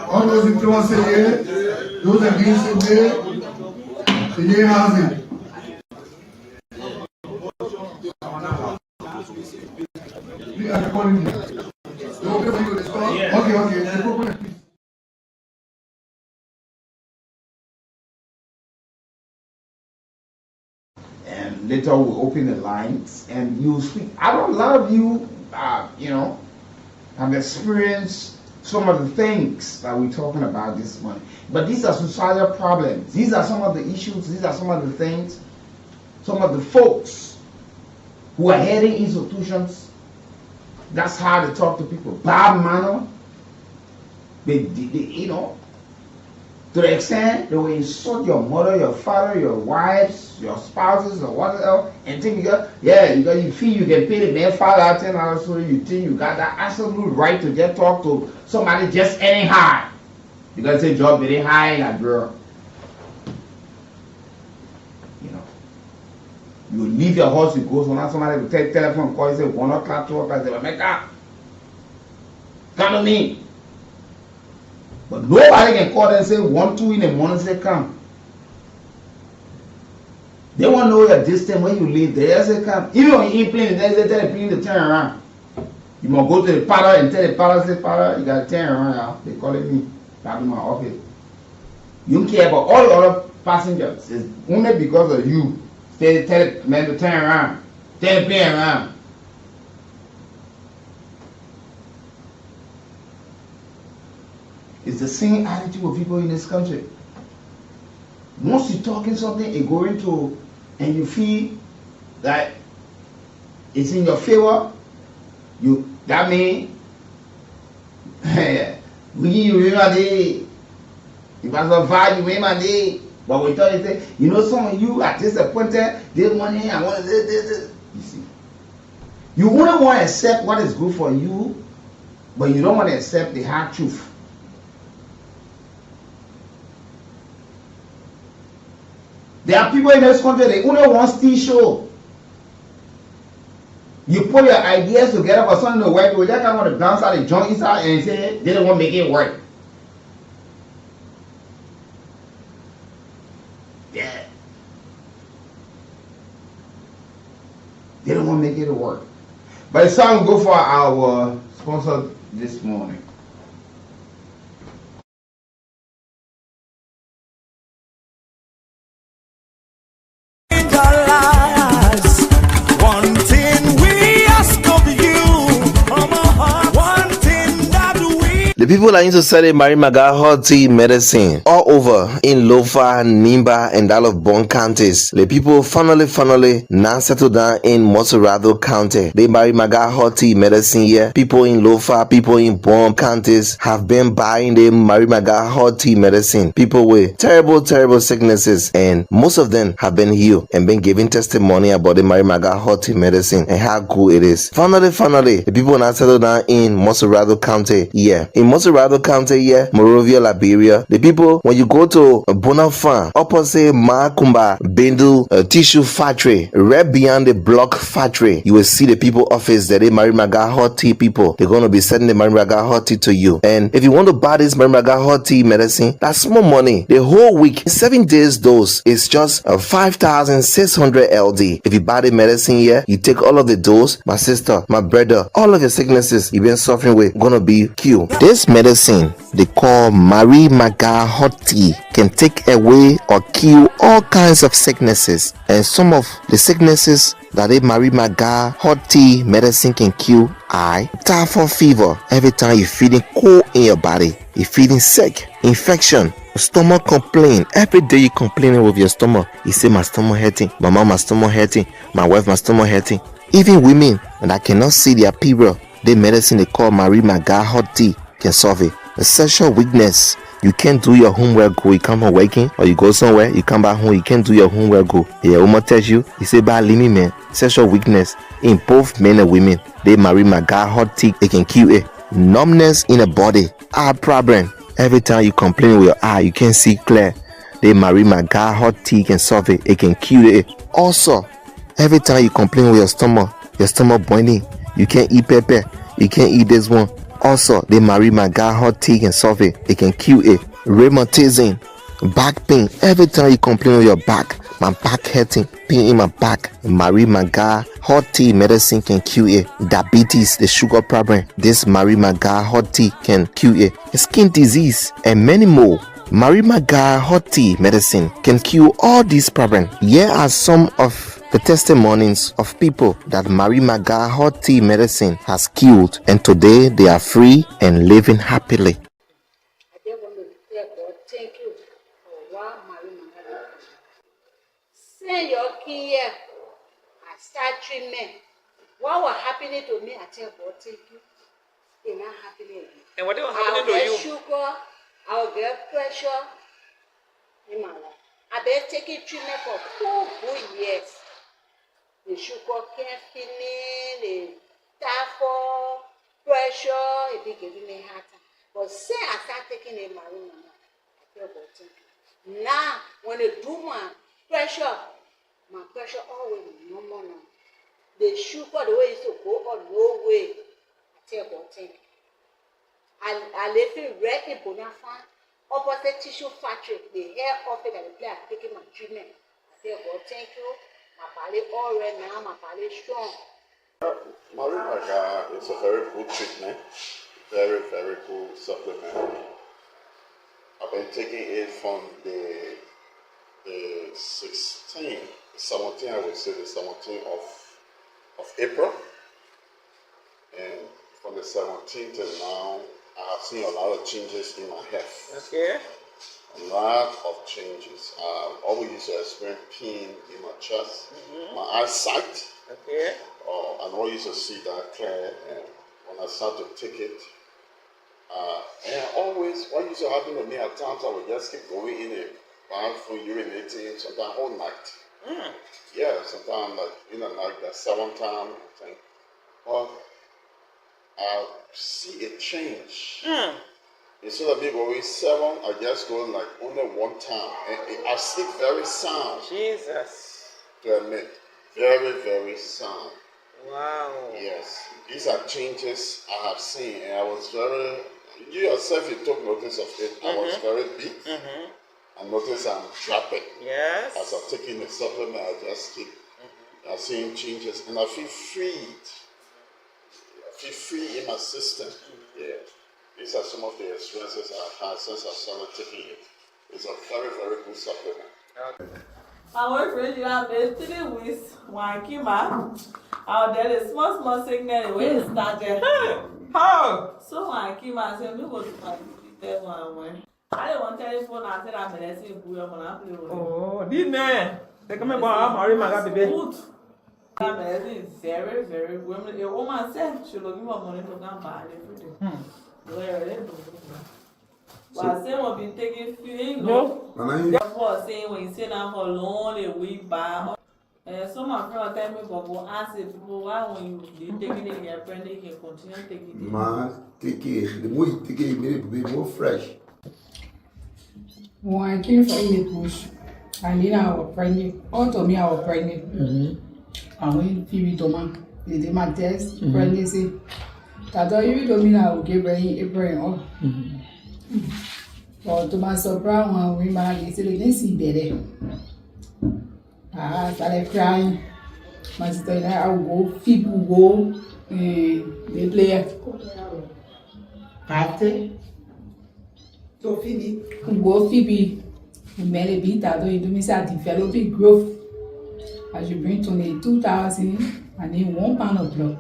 All those in favor say yea. Those against say nay. The yea has it. We are recording here. You okay for you to start? Yeah. Okay. And later we'll open the lines and you speak. I know a lot of you, have experienced some of the things that we're talking about this morning. But these are societal problems. These are some of the issues. These are some of the things. Some of the folks who are heading institutions, that's how they talk to people. Bad manner. They to the extent they will insult your mother, your father, your wives, your spouses, or whatever, and think you feel you can pay the man $5 so you think you got that absolute right to just talk to somebody just anyhow. Because it's a job very high in that girl. You leave your house, you go somewhere, somebody will take telephone call, you say 1 o'clock, 2 o'clock, say, Rebecca, come to me. But nobody can call them and say 1, 2 in the morning, say come. They want to know your distance where you live. They say come. Even when you ain't playing, they tell the plane to turn around. You must go to the pilot and tell the pilot, say pilot, you got to turn around now. They calling me back in my office. You don't care about all the other passengers. It's only because of you. They tell the man to turn around. Tell the plane around. It's the same attitude of people in this country. Once you're talking something, you go into, and you feel that it's in your favor, that means, you remember the, if I survive, you remember the, but we tell you, say, some of you are disappointed, they money, I want to this. You see. You only want to accept what is good for you, but you don't want to accept the hard truth. There are people in this country, they only want steal show. You put your ideas together for something to work, they just come on the ground side, they jump inside and say they don't want to make it work. Yeah. They don't want to make it work. But it's time to go for our sponsor this morning. The people are into selling Marimaga hot tea medicine all over in Lofa, Nimba, and all of Bon counties. The people finally now settled down in Moserado County. The Marimaga hot tea medicine here. People in Lofa, people in Bon counties have been buying the Marimaga hot tea medicine. People with terrible sicknesses, and most of them have been healed and been giving testimony about the Marimaga hot tea medicine and how cool it is. Finally, the people now settled down in Moserado County here. In Moserado County here, Morovia, Liberia, the people, when you go to Bonafan, opposite Makumba Bendu tissue factory, right beyond the block factory, you will see the people office that they Marimaga hot tea people. They're going to be sending the Marimaga hot tea to you. And if you want to buy this Marimaga hot tea medicine, that's small money. The whole week, 7 days dose is just 5,600 LD. If you buy the medicine here, you take all of the dose, my sister, my brother, all of your sicknesses you've been suffering with gonna be cured. This medicine they call Marie Maga hot tea can take away or kill all kinds of sicknesses, and some of the sicknesses that a Marie Maga hot tea medicine can cure are typhoid fever. Every time you're feeling cold in your body, you're feeling sick, infection, stomach complaint. Every day you're complaining with your stomach. You say my stomach hurting, my mom my stomach hurting, my wife my stomach hurting. Even women that cannot see their period, the medicine they call Marie Maga hot tea can solve it. The sexual weakness, you can't do your homework go, you come home working, or you go somewhere, you come back home, you can't do your homework go. Your woman tells you say bad limit man, sexual weakness in both men and women. They Marie Maga hot tea, they can cure it. Numbness in the body, eye problem. Every time you complain with your eye, you can't see clear. They Marie Maga hot tea can solve it, it can cure it. Also, every time you complain with your stomach boiling, you can't eat pepper, you can't eat this one. Also, the Marie Maga hot tea can solve it, it can cure it. Rheumatism, back pain. Every time you complain with your back, my back hurting, pain in my back. Marie Maga hot tea medicine can cure it. Diabetes, the sugar problem, this Marie Maga hot tea can cure it. Skin disease and many more. Marie Maga hot tea medicine can cure all these problems. Here are some of the testimonies of people that Marie Maga hot tea medicine has cured, and today they are free and living happily. I just want to tell God, thank you for what Marie Maga did. Send your king here. I start treatment. What was happening to me, I tell God, thank you. It's not happening again. And what was happening to you? I'll get sugar, I'll get pressure in my life. I've been taking treatment for 2 good years. The sugar can't finish, the typhoid, pressure, it be giving me hard time. But since I start taking a Marie Maga, I feel about thank you. Now, when they do my pressure always normal now. The sugar, the way it used to go on, no way. I tell God thank you. I live in Red in Bonafide, opposite tissue factory, the hair office that they play, I'm taking my treatment. I tell God thank you. My body all right now, my body strong. Marie Maga is a very good treatment, very, very good supplement. I've been taking it from the 16th, 17th, I would say the 17th of April. And from the 17th till now, I have seen a lot of changes in my health. Okay. A lot of changes. I always used to experience pain in my chest, my eyesight. Okay. I don't used to see that clear, and when I started to take it, and always, what used to happen to me at times, I would just keep going in the bathroom, urinating, sometimes all night. Yeah, sometimes like in the night, the 7th time, I think. Well, I see a change. Instead of me going 7, I just go like only 1 time. And I sleep very sound. Jesus. To admit. Very, very sound. Wow. Yes. These are changes I have seen. And I was very, you yourself, you took notice of it. I was very big. I noticed I'm dropping. Yes. As I'm taking the supplement, I just keep seeing changes. And I feel freed. I feel free in my system. Yeah. These are some of the experiences I've had since I started taking it. It's a very, very good supplement. Okay. Our friend, you have made 3 weeks when I came out. Our dad is small sickness the way it started. How? So when I came out, I said, me go to my tell one. I didn't want telephone, I said I'm medicine boy, I'm gonna play with. Oh, didn't they come about Marie Maga baby? Good. That medicine is very, very good. A woman said she will give her money to come buy everything. But I say we've been taking few, Therefore, saying when you sit down for long, a week back. So my friend tell me, but ask people why when you taking it, your friend they can continue taking it. Ma, take it. The more you take it, it will be more fresh. When I came from the bush, and then I was pregnant. All told me I was pregnant. I went to Toma. They did my test, pregnancy. That all you told me I would give April. But to my surprise, when we married, they said they didn't see better. I started crying. My sister and I would go, people go, they play. Party. So Phoebe. Go Phoebe. We made a bit that you do me say developing growth. As you bring 22,000 and then 1 pound of blood.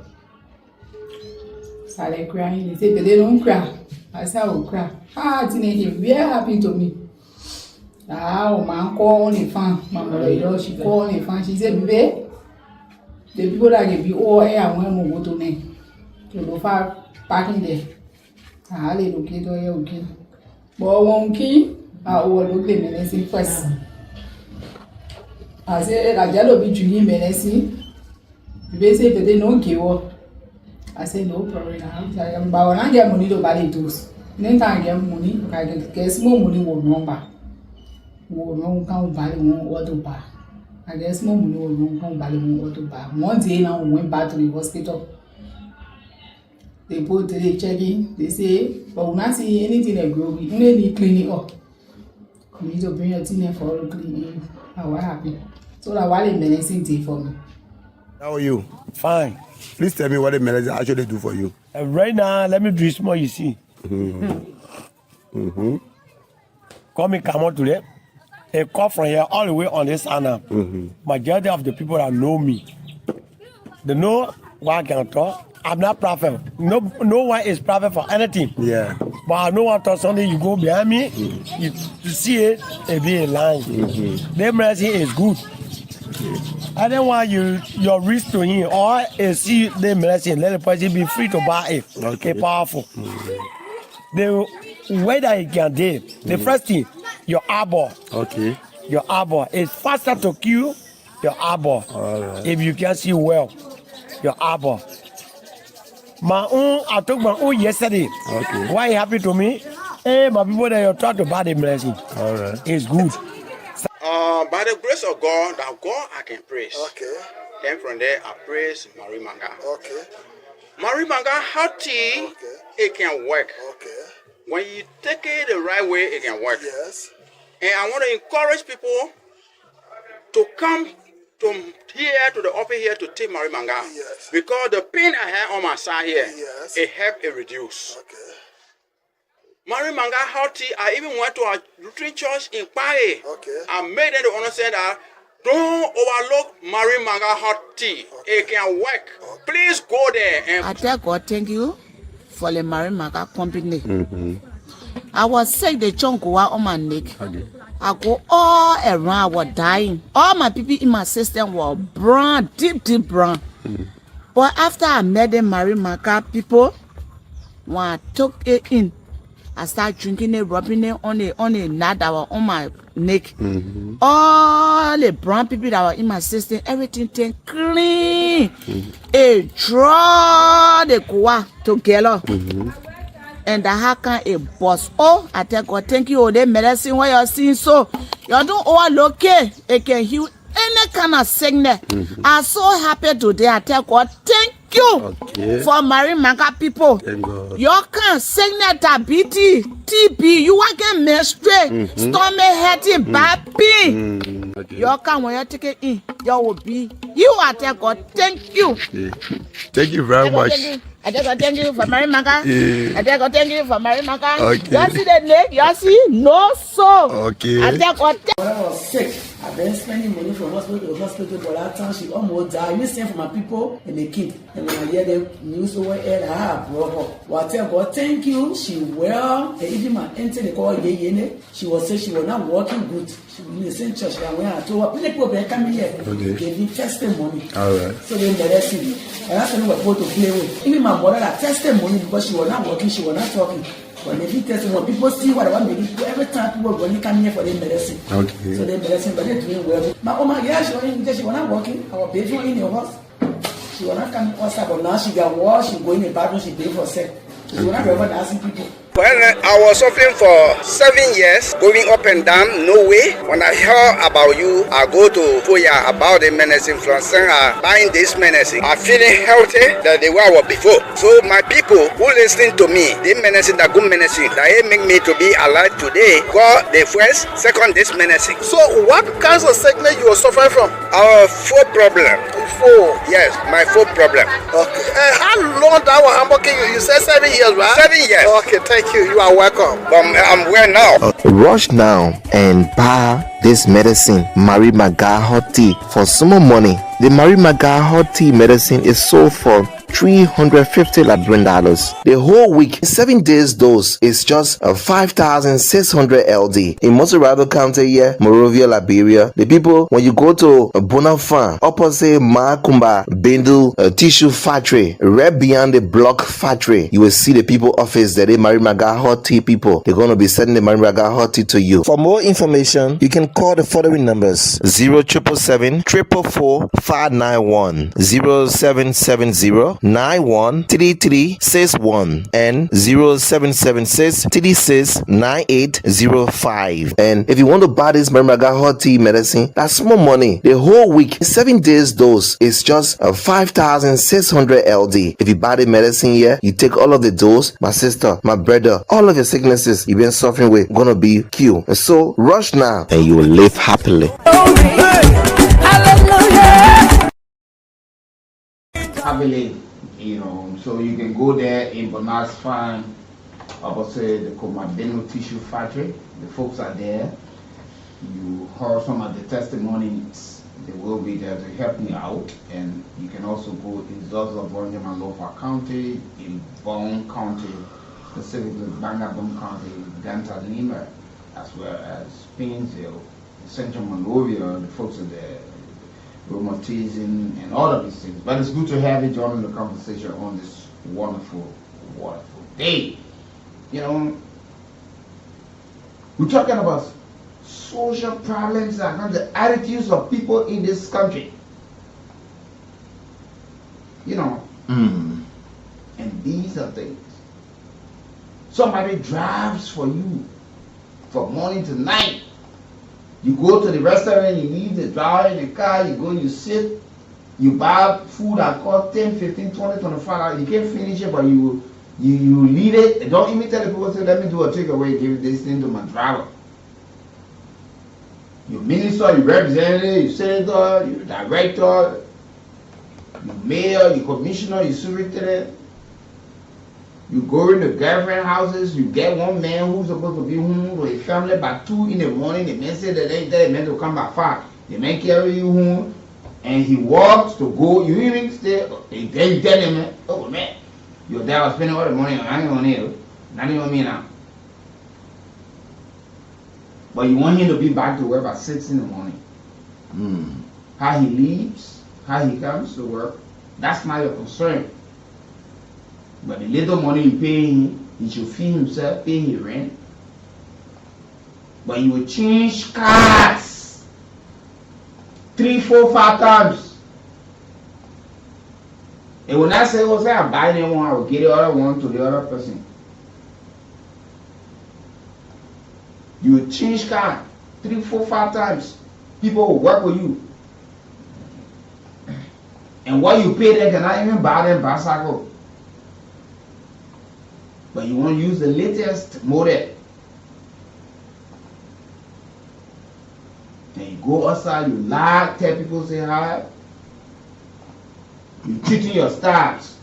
So they crying. They say, but they don't cry. I say, I will cry. Teenager, very happy to me. Oh, my call on the fan. My mother, she called on the fan. She said, baby, the people that give you all air and when we go to me. To go far parking there. I look at all your key. But one key, I overlook the menacing first. I said, I just be drinking menacing. They say, but they don't give up. I said, no problem. I'm but when I get money to buy the tools. Then I get money, I get small money will number. Will come buy one auto bar. I guess small money will come buy one auto bar. One day now we went back to the hospital. They put the checking, they say, but we not see anything that grow. We only need clean it up. We need to bring your thing for all cleaning. And what happened? So that while the medicine day for me. How are you? Fine. Please tell me what the medicine actually do for you. Right now, let me do small, you see. Call me come out today. A call from here all the way on this Anna. Majority of the people that know me, they know what I can talk. I'm not prophet. No one is prophet for anything. Yeah. But I know what Sunday you go behind me, you see it be a line. The mercy is good. I don't want your risk to him or see the mercy. Let the person be free to buy it. Okay, powerful. The way that you can do the first thing, your arbor. Okay. Your arbor is faster to kill your arbor. Right. If you can see well, your arbor. I took my own yesterday. Okay. Why happy to me? Hey, my people that you try to buy the blessing. All right. It's good. By the grace of God, that God I can praise. Okay. Then from there I praise Marie Manga. Okay. Marie Manga, how tea it can work. Okay. When you take it the right way, it can work. Yes. And I want to encourage people to come to here to the office here to take Marie Manga. Yes. Because the pain I had on my side here, yes, it helped it reduce. Okay. Marie Manga healthy. I even went to a Lutheran church in Paris. Okay. I made them to understand that don't overlook Marie Manga healthy. Okay. It can work. Okay. Please go there. And I tell God thank you for the Marie Manga company. I was sick, the chunk go out on my neck. Okay. I go all around, I was dying. All my people in my system were brown, deep brown. But after I met the Marie Manga people, when I took it in, I started drinking it, rubbing it on the knot that was on my neck. All the brown people that were in my system, everything turned clean. It draw the koa together. And the hacker a boss. Oh, I tell God, thank you. The medicine what you're seeing, so you don't overlook it. It can heal any kind of sickness. I'm so happy today. I tell God, thank you for Marie Manga people. Thank God. You can sickness, diabetes, TB, you want get menstruate, stomach hurting, back pain. You can when you take it in, you will be. You are tell God, thank you. Thank you very much. I tell God, thank you for Marie Manga. I tell God, thank you for Marie Manga. Okay. You see the leg? You see? No so. Okay. I tell God, When I was sick, I've been spending money from hospital to hospital, but that time she almost died. You send for my people and they keep. And when I hear the news over here, I have brought her. Well, I tell God, thank you. She well. And even my auntie, they call Yene. She was saying she was not working good. She was in the same church. And when I told her, people were coming here. Okay. They need testimony. All right. So they medicine. And that's when we were supposed to play with. Even my mother had testimony because she was not working, she was not talking. When they did testimony, people see what I want me to do. Every time people were going to come here for their medicine. Okay. So their medicine, but they're doing well. My mama, yeah, she was not working. Our baby was in the house. She was not coming outside, but now she got washed, she go in the bathroom, she pay for sex. She was not ever asking people. Well, I was suffering for 7 years, going up and down, no way. When I heard about you, I go to Foya about the medicine from Senga, buying this medicine. I'm feeling healthy than the way I was before. So my people who listening to me, the medicine, the good medicine, that make me to be alive today, God the first, second this medicine. So what kinds of sickness you were suffering from? Our foot problem. Foot? Yes, my foot problem. Okay. How long that was hamburger you? You said 7 years, right? 7 years. Okay, thank you. You are welcome. I'm well now. Rush now and buy this medicine, Mary Maga Hot Tea, for some more money. The Mary Maga Hot Tea medicine is sold for $350 LIBERIA. The whole week, 7 days dose is just 5,600 LD. In Motorado County here, Monrovia, Liberia, the people, when you go to Bonafan, opposite Makumba, Bindle Tissue Factory, right beyond the block factory, you will see the people office that they Mary Maga Hot Tea people. They're going to be sending the Mary Maga Hot Tea to you. For more information, you can call the following numbers: 0777 444 591, 0770 913361, and 0776 36 9805. And if you want to buy this Mary Maga Hot Tea medicine, that's small money. The whole week, 7 days dose is just 5,600 LD. If you buy the medicine here, you take all of the dose, my sister, my brother, all of your sicknesses you've been suffering with gonna be cured. And so rush now and you will live happily. Happily, so you can go there in Bonaz Farm, opposite the Komabeno Tissue Factory. The folks are there. You heard some of the testimonies. They will be there to help me out. And you can also go in Zozo, Borneo, and Lofa County, in Bone County, specifically Bangabon County, Ganta Lima, as well as Painesville, Central Monrovia. The folks are there. Rheumatism and all of these things. But it's good to have you joining the conversation on this wonderful, wonderful day. We're talking about social problems and the attitudes of people in this country. And these are things. Somebody drives for you from morning to night. You go to the restaurant, you leave the driver in the car, you go, you sit, you buy food that costs 10, 15, 20, 25 $. You can't finish it, but you leave it. Don't even tell the people, say, let me do a takeaway, give this thing to my driver. Your minister, your representative, your senator, your director, your mayor, your commissioner, your superintendent. You go in the girlfriend houses, you get one man who's supposed to be home with his family by 2 in the morning. The man said that they meant to come by 5. The man carry you home and he walks to go. You even stay, they tell him, oh man, your dad was spending all the money on you. Not even me now. But you want him to be back to work by 6 in the morning. How he leaves, how he comes to work, that's not your concern. But the little money you pay him, he should feed himself, pay his rent. But you will change cars 3, 4, 5 times. And when I say, oh, say I'm buying that one, I will get the other one to the other person. You will change car 3, 4, 5 times. People will work with you. And what you pay them cannot even buy them bicycle. But you want to use the latest model. And you go outside, you lie, tell people say hi. You're cheating your stars.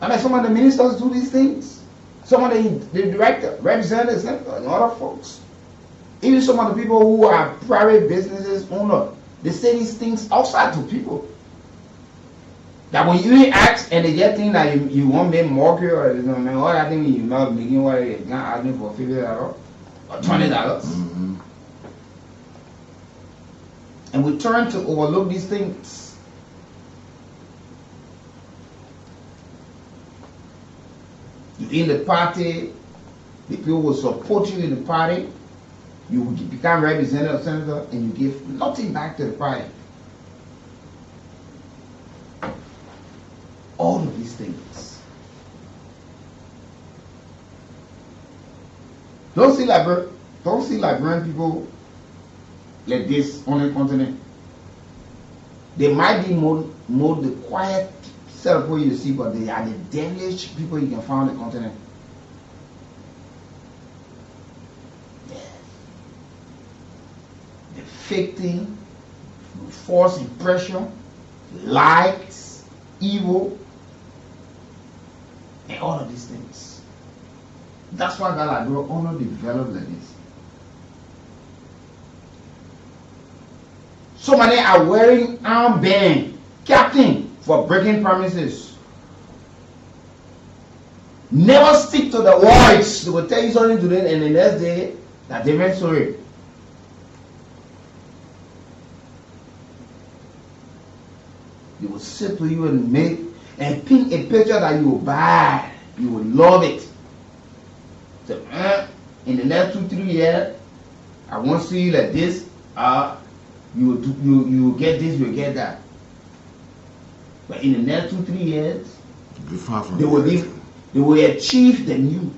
I mean, some of the ministers do these things. Some of the director, representatives, and other folks. Even some of the people who are private businesses owner, they say these things outside to people. That when you ask and they get things that you won't make mockery or all that thing you're not making what you're not asking for $50 or $20. And we turn to overlook these things. You in the party, the people will support you in the party, you become representative, senator, and you give nothing back to the party. all of these things. Don't see Liberian people like this on the continent. They might be more the quiet set of people you see, but they are the devilish people you can find on the continent. Yes. The fake thing, false impression, lies, evil, and all of these things. That's why God like bro honor develop like this. So many are wearing armband, captain for breaking promises. Never stick to the words. They will tell you something today and the next day that different story. They will sit to you and paint a picture that you will buy. You will love it. So, in the next 2-3 years, I want to see you like this. You will get this, you will get that. But in the next 2-3 years, they will achieve the new.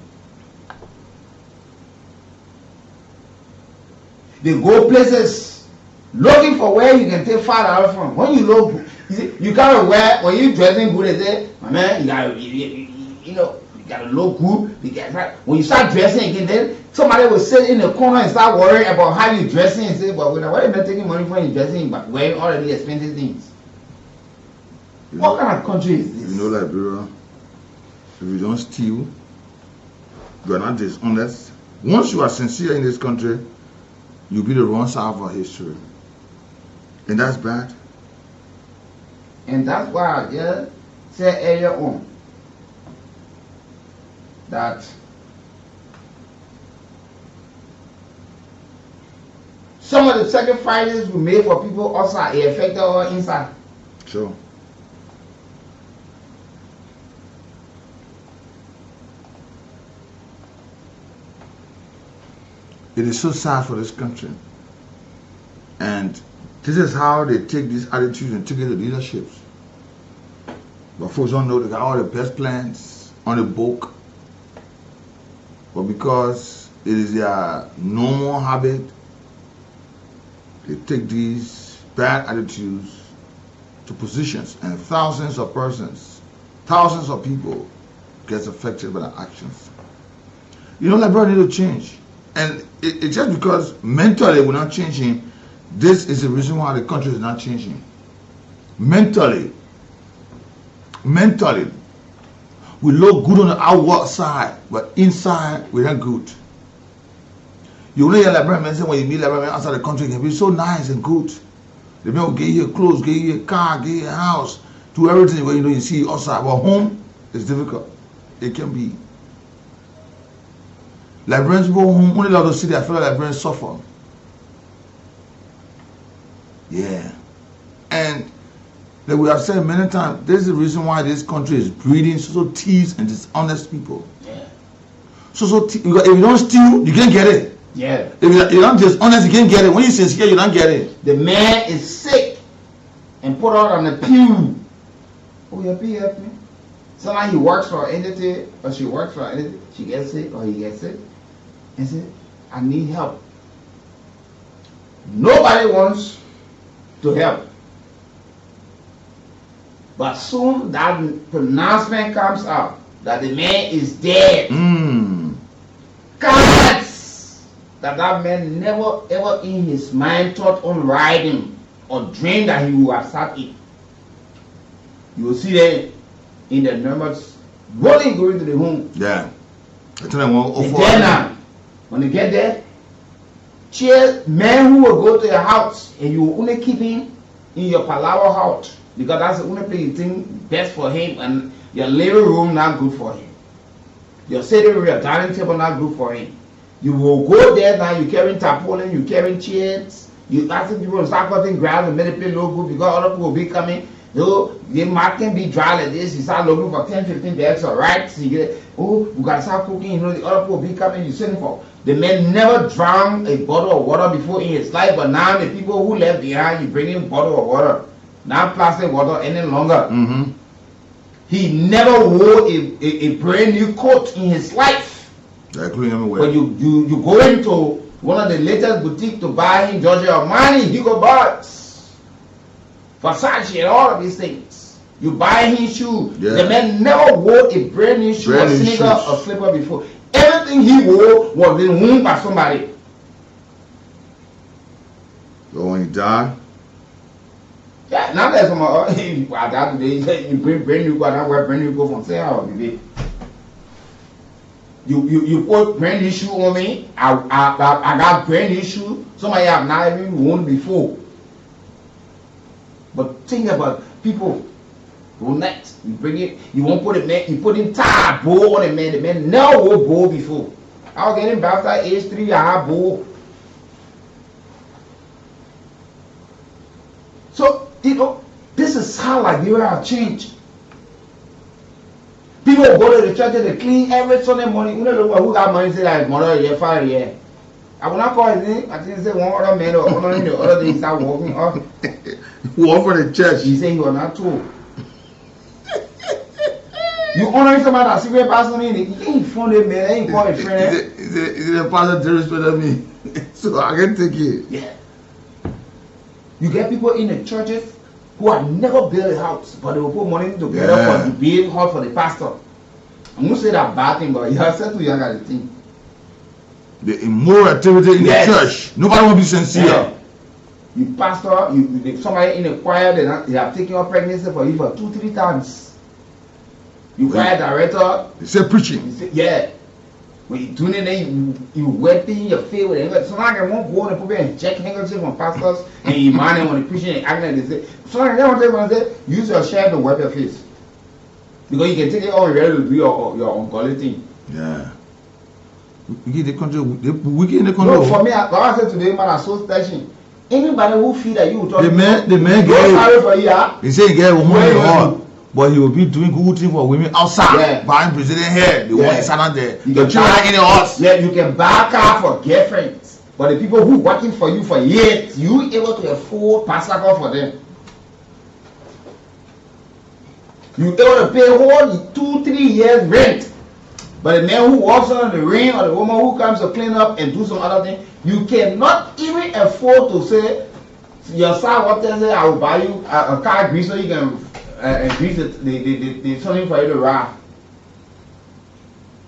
They go places looking for where you can take $5 from. When you look, you gotta wear, when you dressing good, they say, my man, you gotta look good. When you start dressing again, then somebody will sit in the corner and start worrying about how you dressing and say, but why are you not taking money from you dressing but wearing all of these expensive things? What kind of country is this? You know, Liberia, if you don't steal, you are not dishonest. Once you are sincere in this country, you'll be the wrong side of our history. And that's bad. And that's why I just said earlier on that some of the sacrifices we made for people outside, it affected our inside. Sure. It is so sad for this country. And this is how they take these attitudes and take it to leaderships. But folks don't know they got all the best plans on the book. But because it is their normal habit, they take these bad attitudes to positions, and thousands of persons, thousands of people gets affected by their actions. You know, Liberia need to change. And it's just because mentally we're not changing, this is the reason why the country is not changing. Mentally, we look good on the outside, but inside we're not good. You know, your Liberian men say when you meet Liberian men outside the country, it can be so nice and good. The men will get you clothes, get you a car, get you a house, do everything where you see outside. But home is difficult. It can be. Liberians go home, only allowed to see their fellow Liberians suffer. Yeah. And like we have said many times, this is the reason why this country is breeding so thieves and dishonest people. Yeah. If you don't steal, you can't get it. Yeah. If you're not dishonest, you can't get it. When you sincere, you don't get it. The man is sick and put out on the pew. Oh, help me. Sometimes he works for an entity or she works for an entity. She gets sick or he gets sick. And say, I need help. Nobody wants to help. But soon that pronouncement comes out that the man is dead. Cards that man never ever in his mind thought on riding or dreamed that he would have sat it. You will see that in the numbers rolling going to the home. Yeah. When you get there, men who will go to your house and you will only keep him in your palaver house because that's the only place you think best for him, and your living room not good for him. Your sitting room, your dining table not good for him. You will go there now, you carrying tarpaulin, you carrying chairs, you asking people to start cutting grass and make the place look good because other people will be coming. So the market be dry like this, you start looking for 10-15 bags of rice, you get, oh, we gotta start cooking, you know, the other people will be coming, you sitting for. The man never drank a bottle of water before in his life, but now the people who left behind, you bring in a bottle of water. Not plastic water any longer. He never wore a brand new coat in his life. Including everywhere. But you go into one of the latest boutiques to buy him Giorgio Armani, Hugo Boss, Versace, and all of these things. You buy him shoes. Yeah. The man never wore a brand new shoe, or sneaker, or slipper before. Everything he wore was been worn by somebody. So when he died? Yeah, now there's some you bring brand new go, now wear brand new go from sale, baby. You put brand new shoe on me. I got brand new shoe. Somebody have not even worn before. But think about people. Go next. You bring it. You won't put it. Man, you put him tie bow on the man. The man never wore bow before. I was getting baptized age 3. I have bow. So this is how Liberia have changed. People go to the church and they clean every Sunday morning. You know who got money say like mother year, father year. I will not call his name. I think say one other man or the other day he start walking up. Walk for the church. He say he was not told. You honoring somebody that secret pastor in it. He ain't phone them man. He ain't call a friend. Is a pastor disrespected me? So I can take it. Yeah. You get people in the churches who have never built a house, but they will put money together for the build house for the pastor. I'm going to say that bad thing, but you have said to young at the thing. The immoral activity in the church. Nobody will be sincere. Yeah. You pastor, somebody in the choir, they have taken up pregnancy for you for 2-3 times. You choir director. They say preaching. Yeah. When you tune in there, you wetting your face with it. So like I won't go and put and check handkerchief from pastors and you mind them when they preaching and acting like they say. So like they want to say, use your shirt to wipe your face. Because you can take it all ready to do your ungodly thing. Yeah. We get the country, we in the country. No, for me, like I said today, man, I'm so touching. Anybody who feel that you talk the man get he say he get woman in the heart. But he will be doing good things for women outside, buying Brazilian hair. The one is not there. The children in the house. Yeah, you can buy a car for girlfriends. But the people who working for you for years, you able to afford pastor car for them. You able to pay whole 2-3 years rent. But the man who walks on the rain or the woman who comes to clean up and do some other thing, you cannot even afford to say, your son what they say, I will buy you a car grease so you can grease the something for you to ride.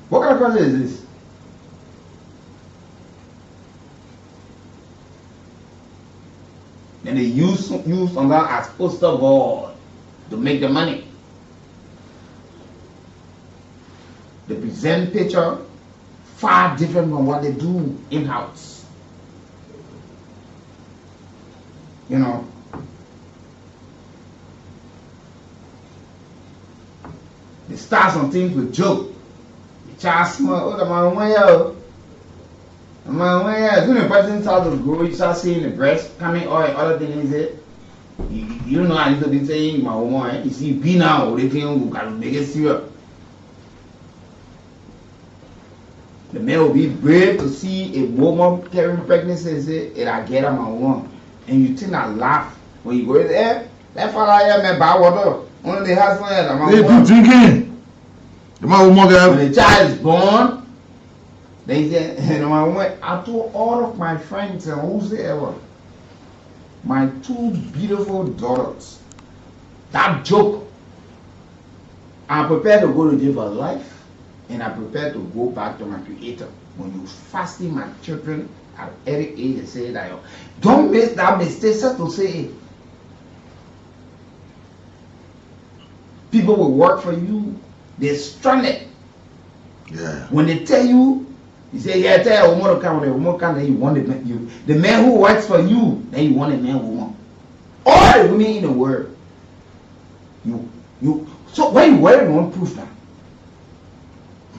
What kind of country is this? And they use on that as poster board to make the money. They present picture far different from what they do in-house. You know. They start some things with joke. The child small, oh, the man went out. The man went out. When the person starts to grow, you start seeing the breast coming or other things. You don't know how to be saying, my woman, you see, be now, they think you can make it serious. The man will be brave to see a woman carrying pregnancy and say, "Hey, I get her my woman." And you think I laugh when you go there. That father here may buy water. Only the husband here, my they woman. do drinking. The man woman when the child is born, they say, my woman, I told all of my friends and whosoever, my 2 beautiful daughters, that joke, I'm prepared to go to jail for life. And I'm prepared to go back to my creator. When you fasting my children at every age, they say that don't make that mistake to say people will work for you, they're stranded. Yeah. When they tell you, you say, yeah, tell a woman to come, when a woman come, then you want the man who works for you, then you want a man woman. All the women in the world. So when you wear it, you want proof that.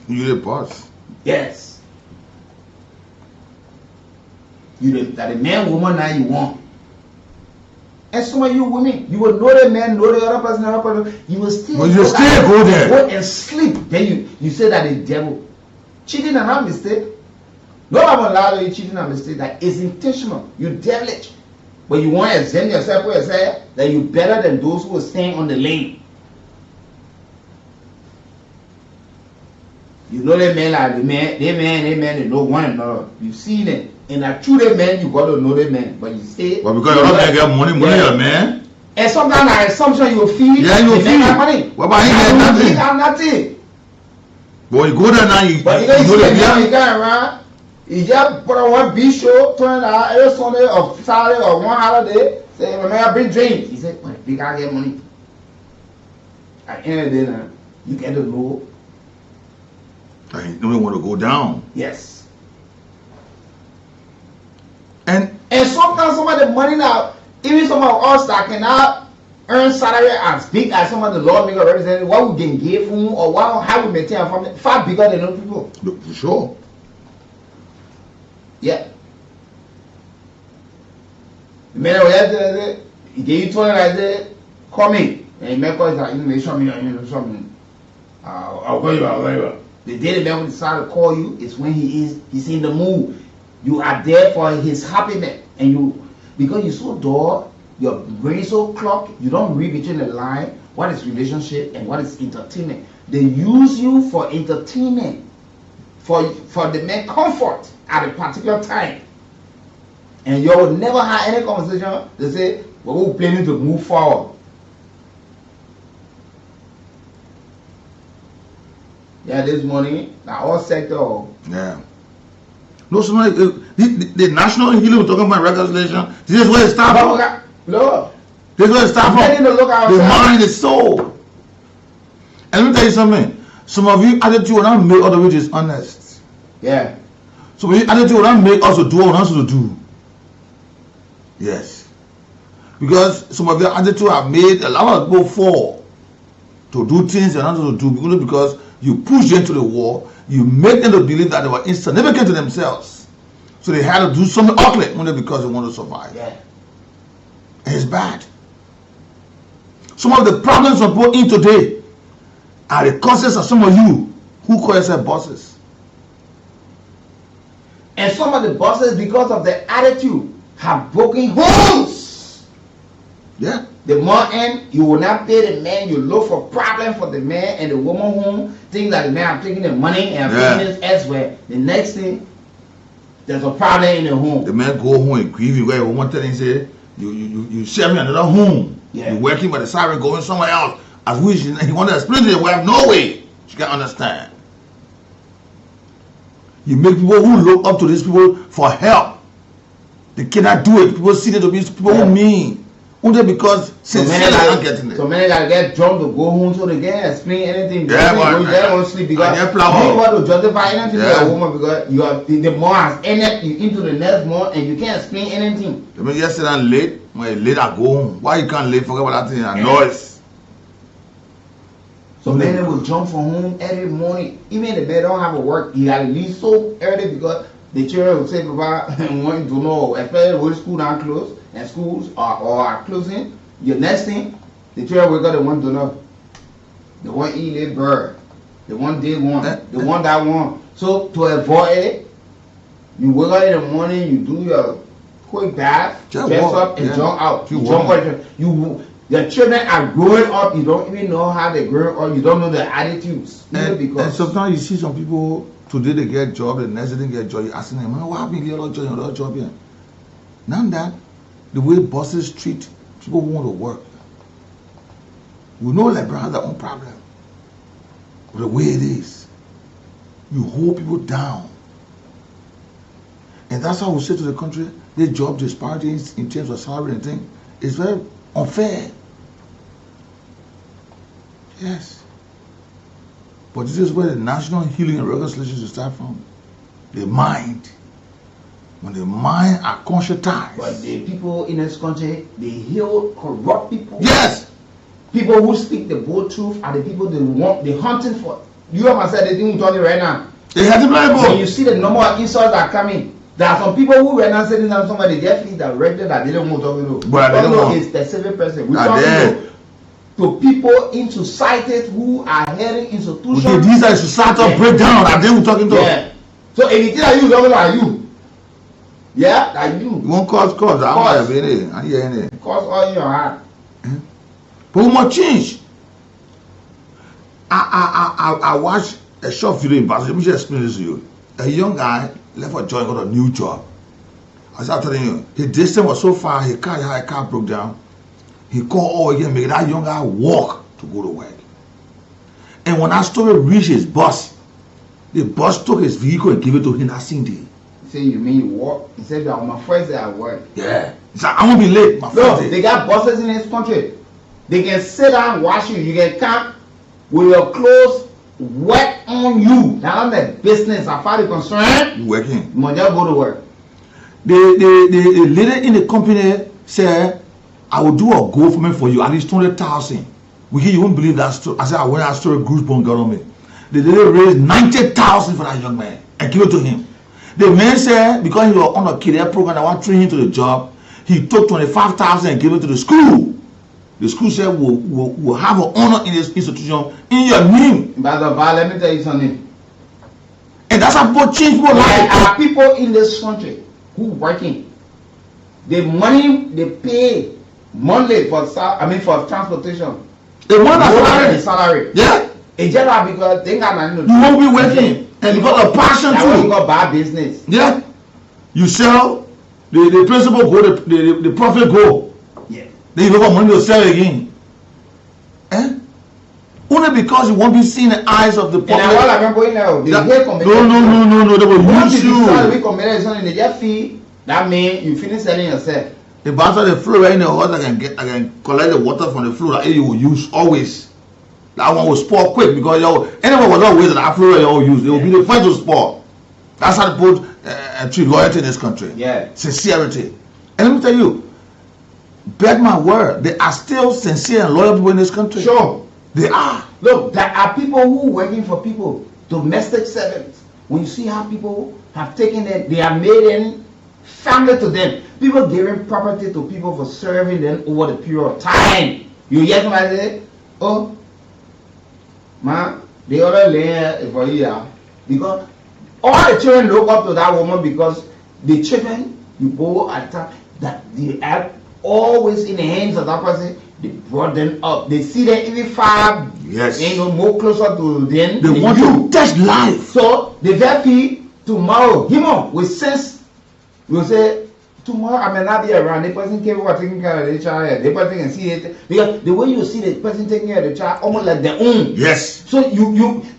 You the boss. Yes. That the man, woman now you want. And some of you women, you will know the man, know the other person, you will still, go there. Go and sleep. Then you say that the devil. Cheating and not mistake. No one will allow you cheating and mistake. That is intentional. You devilish. But you want to exempt yourself for yourself that you're better than those who are staying on the lane. You know the men like the men, they know one another. You see them. And a true the men, you got to know the men. But you say, but because you're not going to get money, man. And sometimes an assumption you feel, yeah, you feel money. What about he get nothing? Nothing. But you go there now, you know the man, you got around. You just put on one beach show, turn out every Sunday or Saturday or one holiday. Say, remember, bring drinks. He said, well, we gotta get money. At the end of the day, now, you get to know. I don't want to go down. Yes. And sometimes some of the money now, even some of us that cannot earn salary as big as some of the lawmaker representatives, what we can give from or how we maintain our family, far bigger than other people. Look, for sure. Yeah. The man yesterday, he gave you 20 like that, call me. And he make call that you show me. I'll call you. The day the man will decide to call you is when he's in the mood. You are there for his happiness, and you, because you're so dull, your brain so clogged, you don't read between the line what is relationship and what is entertainment. They use you for entertainment, for the man comfort at a particular time, and you will never have any conversation. They say, well, we're planning to move forward. Yeah, this morning, now all sector. Yeah. No, somebody, the national healing we're talking about reconciliation, this is where it starts from. Lord. This is where it starts from. The mind, the soul. And let me tell you something. Some of you attitude will not make other which is honest. Yeah. Some of you attitude will not make us to do what we want us to do. Yes. Because some of your attitude have made a lot of people fall to do things they're not supposed to do because you push them to the wall. You make them to believe that they were insignificant to themselves. So they had to do something ugly only because they want to survive. Yeah. And it's bad. Some of the problems we put in today are the causes of some of you who call yourself bosses. And some of the bosses, because of their attitude, have broken homes. Yeah. The more end, you will not pay the man. You look for problem for the man and the woman home. Think that the man are taking the money and taking it elsewhere. The next thing, there's a problem in the home. The man go home and grieve. You go one thing and say, you share me another home. Yeah. You're working by the salary going somewhere else. As which he want to explain to the wife, no way. She can't understand. You make people who look up to these people for help. They cannot do it. People see them to be people who mean. Only because sincerely they're not getting it. So many gotta get drunk to go home so they can't explain anything. Yeah, but they don't sleep because you want to justify anything to a woman because you are the more has ended you into the next month and you can't explain anything. I mean, yesterday I'm late. When you're late, I go home. Why you can't late? Forget about that thing and noise. So many will jump from home every morning. Even if they don't have a work, you gotta leave so early because the children will say, Papa, want to know, especially when school now closed and schools are closing. Your next thing, the children will go, they want to know. They want to eat their bird. The one they want. The one that want. So to avoid it, you wake up in the morning, you do your quick bath, dress up and jump out. Your children are growing up, you don't even know how they grow up, you don't know their attitudes. And sometimes you see some people, today they get job, the next day they get job, you're asking them, what happened to your job here? None that, the way bosses treat people who want to work. We know LIBERIA has their own problem. But the way it is, you hold people down. And that's how we say to the country, the job disparities in terms of salary and things is very unfair. Yes. But this is where the national healing and reconciliation should start from. The mind. When the mind are conscientized. But the people in this country, they heal corrupt people. Yes. People who speak the bold truth are the people they want, they're hunting for. You have said the thing we're talking right now. They have to play ball. When you see the number of insults that are coming, there are some people who were not saying that somebody their feet directed that they don't want to talk to. But they don't know. It's the specific person. We're talking to people in society who are heading institutions. Okay, these are societal breakdown that they were talking to. Yeah. So anything that you talking about you. Yeah, that you. You won't cause. I'm here. Cause all in your heart. But we must change. I watch A short video in Basel. Let me just explain this to you. A young guy left for job, got a new job. As I'm telling you, his distance was so far, his car broke down. He called all again, make that young guy walk to go to work. And when that story reached his boss, the boss took his vehicle and gave it to him that same day. Say you mean you walk? He said that on my first day at work. Yeah. He said, I won't be late. My first day. They got bosses in this country. They can sit down and watch you. You can come with your clothes wet on you. Now the business, as far as concerned, you working. You must just go to work. The lady in the company said, I will do a GoFundMe for you, at least 200,000. You won't believe that story. I said, when that story goosebumps got on me. The lady raised 90,000 for that young man and give it to him. The man said, because he was on a career program, I want to train him to the job, he took 25,000 and gave it to the school. The school said, we'll have an honor in this institution in your name. But let me tell you something. And that's how people change people's lives. There are people in this country who working. The money they pay monthly for transportation. The one that's salary. Yeah. It's just because they got nothing to do. You won't be working. And you got a passion too. You got bad business. Yeah. You sell, the principal go, the profit go. Yeah. Then you got money to sell again. Eh? Only because you won't be seen in the eyes of the public. And all I remember going now, they no, they will use you. We committed something, they just feel that means you finish selling yourself. The bouncer the floor right in the house, I can collect the water from the floor that you will use always. That one will spoil quick because anyone will not waste that floor you will use. They will be the first to spoil. That's how they put treat loyalty in this country. Yeah. Sincerity. And let me tell you, beg my word, there are still sincere and loyal people in this country. Sure. They are. Look, there are people who working for people, domestic servants. When you see how people have taken it, they have made them family to them. People giving property to people for serving them over the period of time. You hear somebody say, oh, man, they other lay for you. Because all the children look up to that woman because the children, you go at time that they are always in the hands of that person. They brought them up. They see them even far. Yes. Ain't no more closer to them. They want to touch life. So the very tomorrow, him with sense will say, tomorrow I may not be around. The person came over taking care of the child. The person can see it because the way you see the person taking care of the child, almost like their own. Yes. So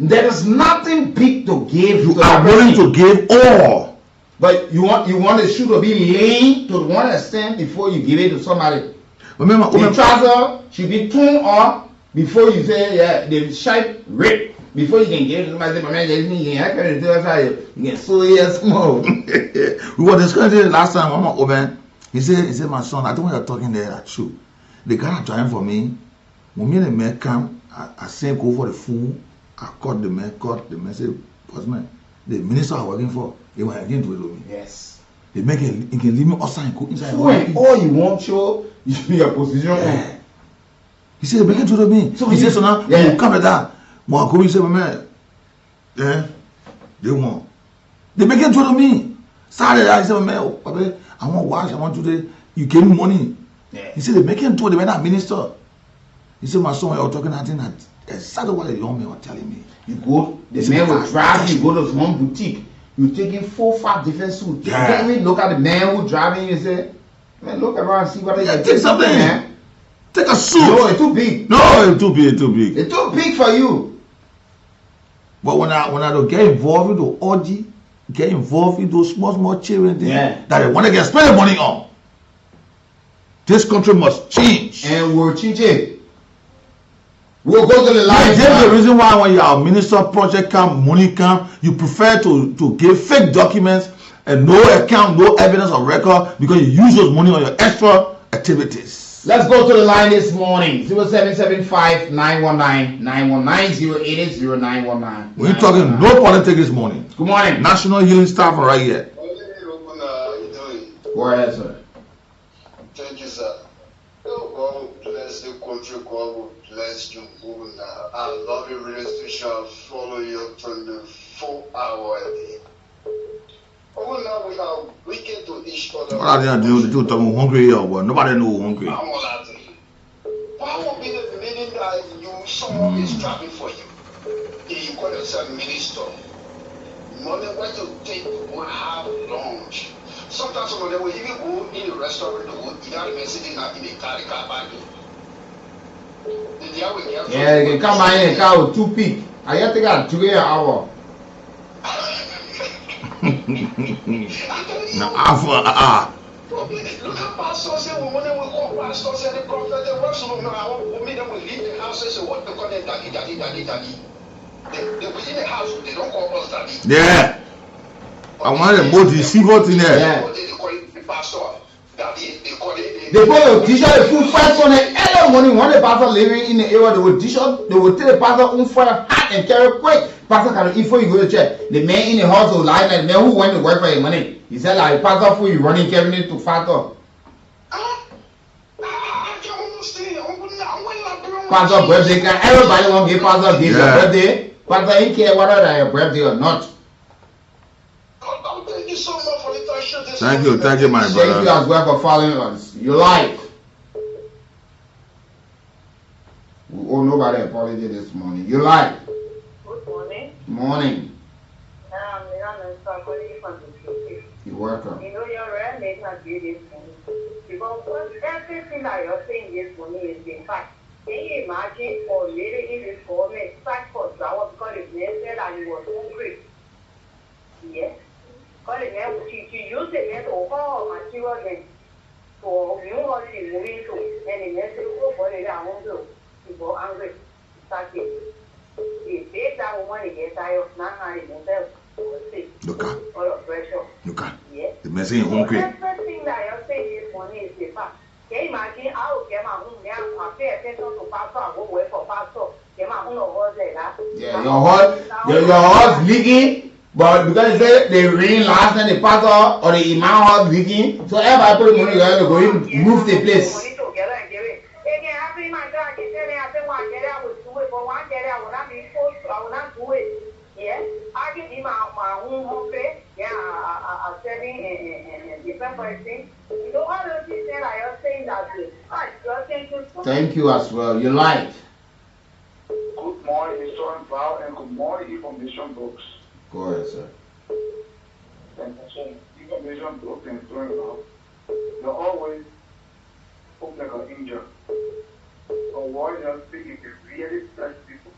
there is nothing big to give. You are willing to give all. But you want the shoe to be lean to one extent before you give it to somebody. Remember, the trouser should be torn off before you say, yeah, the shape rip. Before you can give it to somebody, my man, you can sew it small. We were discussing last time, Mama Oben. He said, my son, I think when you're talking there, that's true. The guy driving for me, when me and the man come, I say go for the food, I cut the man, say, postman, the minister I'm working for, they were again to it with me. Yes. They make it, you can leave me outside and go inside. All you want show your position. Yeah. He said, they make it to me. So he said, so now, you come with that. He said, my man, yeah, they want. They make it to me. Saturday, I said, my man, Papa, I want to wash, I want to do. You gave me money. Yeah. He said, they make it to, they went that minister. He said, my son, you're talking, I think that exactly what the young man was telling me. You go, the man will drive you, go to some boutique. You taking 4-5 different suits. Yeah. You can't even look at the man who driving you and say, man, look around and see what they take something, man. Take a suit. No, it's too big. No, it's too big, too big. It's too big for you. But when I don't get involved in the orgy, get involved in those small children that they want to get spending money on. This country must change. And we'll change it. We'll go to the line. There's the reason why when your minister project come, money come, you prefer to give fake documents and no account, no evidence of record because you use those money on your extra activities. Let's go to the line this morning. 0775-919-919-080-0919. We're talking no politics this morning. Good morning. National Healing Staff right here. Go ahead, sir. Thank you, sir. God will bless the country. God will bless you. I love your radio station. Follow you 24 hours a day. Oh, now we are wicked to each other. What are they doing? They talking hungry here, but nobody know hungry. Why would be the meaning that someone is driving for you? He called himself minister. Money where to take one have lunch. Sometimes some of them will even go in the restaurant to go eat out the sitting in the car park. Yeah, they can come by in a car with 2 pig. I have to get 2 hour. Now, hour. Look at pastors and when they will call pastors and the prophet, the rest of them, I want me them will leave the house and say, what they call them, daddy. They within the house, they don't call us daddy. Yeah. I want to both receiver in there. Yeah. They call it the pastor, daddy. They call it. They put a t-shirt, full first on it every morning. When the pastor living in the area, they will t-shirt, they will take the pastor on fire, hat and carry quick. Pastor can before you go to church. The man in the house will lie like man who went to work for his money. He said like pastor for you running carrying it to father. Pastor birthday can everybody want to give pastor gift your birthday. Pastor he care whether that your birthday or not. Thank you so much for the time. Thank you, my brother. Thank you as well for following us. You like. We owe nobody apology this morning. You like. Good morning. Morning. You're welcome. You know your rare make not do this morning. Because everything that you're saying this morning is in fact. Can you imagine for later in this government start for flower because it's nested and it was hungry? Yes. Because the man to use the net of all material then for you what she's moving to and the nested go for it I won't do. People angry. Start it. If they that woman get tired of not having themselves. Look at. All of pressure. Look at. Yes. The message hungry. The first thing that you're saying this morning is the fact. Can you imagine how get my home now? I pay attention to pastor. I go work for pastor. Get my home over there. Yeah, your horse leaking, but because they rain last night, the pastor or the imam horse leaking, so everybody put money together to go in, move the place. Yes, I give him my own home pay. Yeah, I'm selling a different person. You know what else he said? I was saying that way. Thank you so much. Thank you as well. You like. Good morning, Mr. Val, and good morning, Information Books. Go ahead, sir. Thank you so much. Information Books and Mr. Val. You're always hope like an angel. But what you're speaking is really bless people.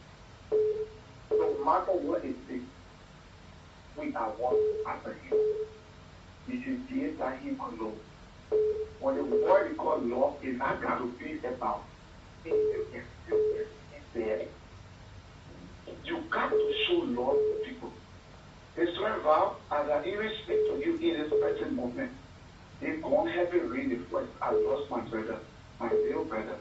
No matter what it is, we are one after him. It is the that him alone. When the word is called law is not going to be about it. There. You got to show love to people. Mr. Val, as I even speak to you in this present moment, they've gone heavy rain the first. I lost my brother, my real brother.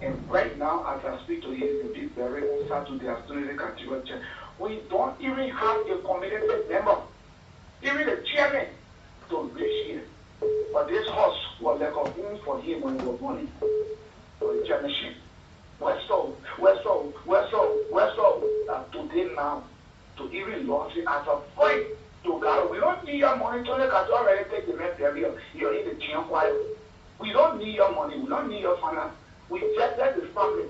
And right now, as I speak to you, in this very on Saturday, I stood in the cathedral church. We don't even have a community member, even the chairman, to reach here. But this house was like a home for him when he was born for the chairmanship. We're so. Today now, to even launch it as a fight to God. We don't need your money to look at already take the rent burial. You're in the gym while. We don't need your money. We don't need your finance. We just let the family.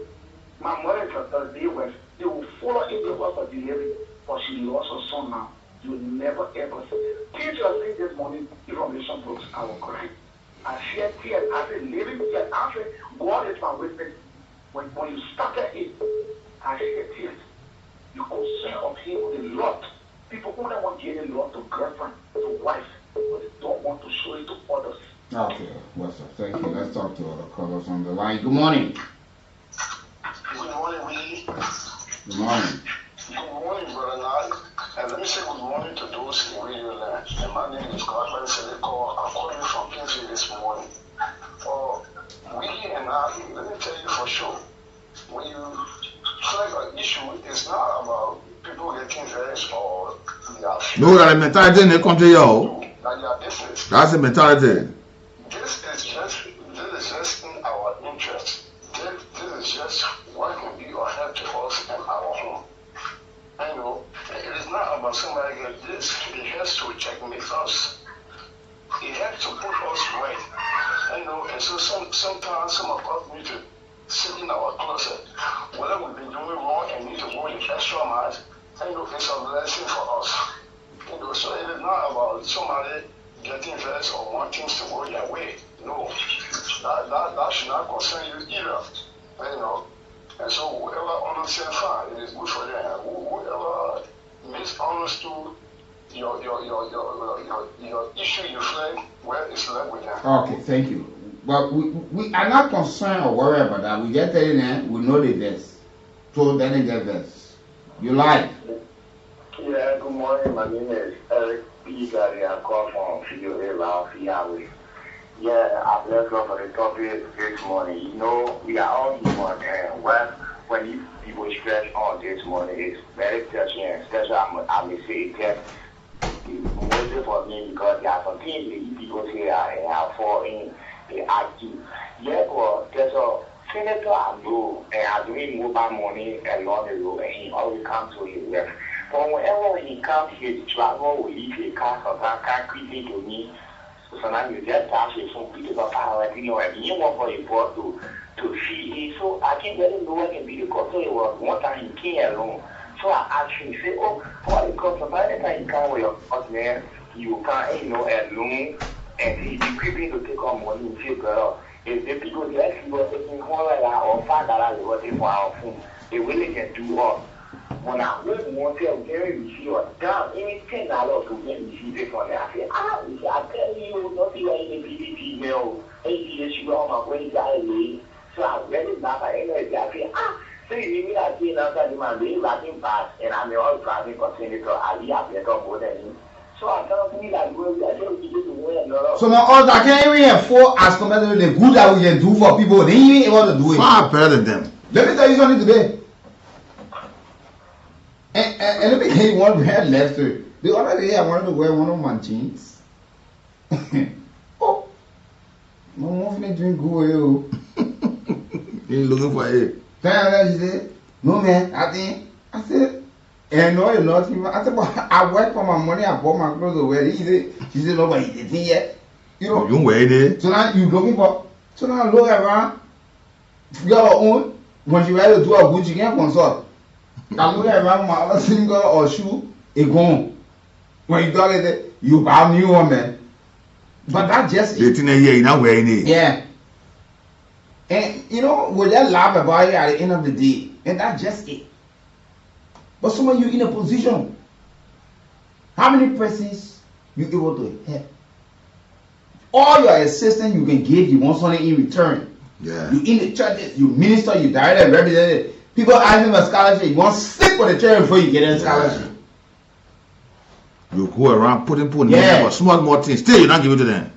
My mother is a day west. They will follow in the house of delivery. But she lost her son now. You will never ever see. Teachers say this morning, Information Books, I will cry. I shed tears. I said, living tears. I said, God is my witness. When you started it, I shed tears. You concern of him a lot. People who don't want to get a lot to girlfriend, to wife, but they don't want to show it to others. Okay, what's up? Thank you. Let's talk to other callers on the line. Good morning. Good morning, Willie. Good morning. Good morning, brother Natl. And let me say good morning to those in Radio Land. And my name is Godwin Seleko. I'm calling you from Kingsville this morning. For Weekie and Natl, let me tell you for sure, when you flag an issue, it's not about people getting dressed or their No, that mentality in the country, yo. business. That's the mentality. This is just in our interest. This is just what can be or help to us in our home. I know it is not about somebody get this. It has to checkmate us. It has to put us right. I know, and so sometimes some of us need to sit in our closet. Whatever we've been doing wrong and it's a blessing for us. So it is not about somebody getting vexed or wanting to go their way. No, that should not concern you either. And so whoever understands fine, it is good for them. Whoever misunderstood your issue you flag, well, it's left with them. Okay, thank you. But we are not concerned or worried about that. We get telling them we know the best. So then they get best. You like? Yeah, good morning. My name is Eric P. Gary. I call from Fiyawe. Yeah, I bless God for the topic this morning. We are all human, and when you people stress on this morning, it's very touching, and especially I may say that mostly for me because there are some things that people say I fall in, they argue. Yeah, but there's a senator I know, and I doing mobile money along the road, and he always comes to his left. But whenever he comes here to travel, we leave a car, sometimes can't quickly to me. So now you just pass it from people of power, and you want for a board to see it. So I can't really know what can be the cause. So it was one time he came alone. So I asked him, say, what the cause? By the time you come with your husband, you can't, alone, and he be creeping to take on money and say, girl, if the people actually were taking $1 or $5 they were taking for our phone, they really can do all. When I went one day, Gary receive or down, even $10 to get receive it from there. I said, I tell you, don't see any PPP mail, ATS, you on my way, guy, so I read it back, I said, so you mean I see now that my way writing fast, and I'm all driving for Senator Ali, I've been more than him. So I don't think that I don't think you win. So now all that can even afford as compared to the good that we can do for people, they ain't able to do it. Far better than them. Let me tell you something today. And let me tell you one red lester. The other day I wanted to wear one of my jeans. Oh, my mom finna drink good. You ain't looking for it. She said, no man, I said, and no, you're not even. I said, but I work for my money, I bought my clothes to wear. She said, nobody did it yet. You wear it. So now you looking for, so now look around, your own, when you ready to do a good, you can't consult. I look around my other single or shoe, it gone. When you got it, you buy a new one, man. But that just it. You're not wearing it. Yeah. And we just laugh about it at the end of the day. And that's just it. But some of you in a position, how many persons you able to help? All your assistance you can give, you want something in return. Yeah. You in the churches, you minister, you director, representative. People ask them a scholarship, you want to stick with the church before you get a scholarship. You go around putting for small more things, still you don't give it to them.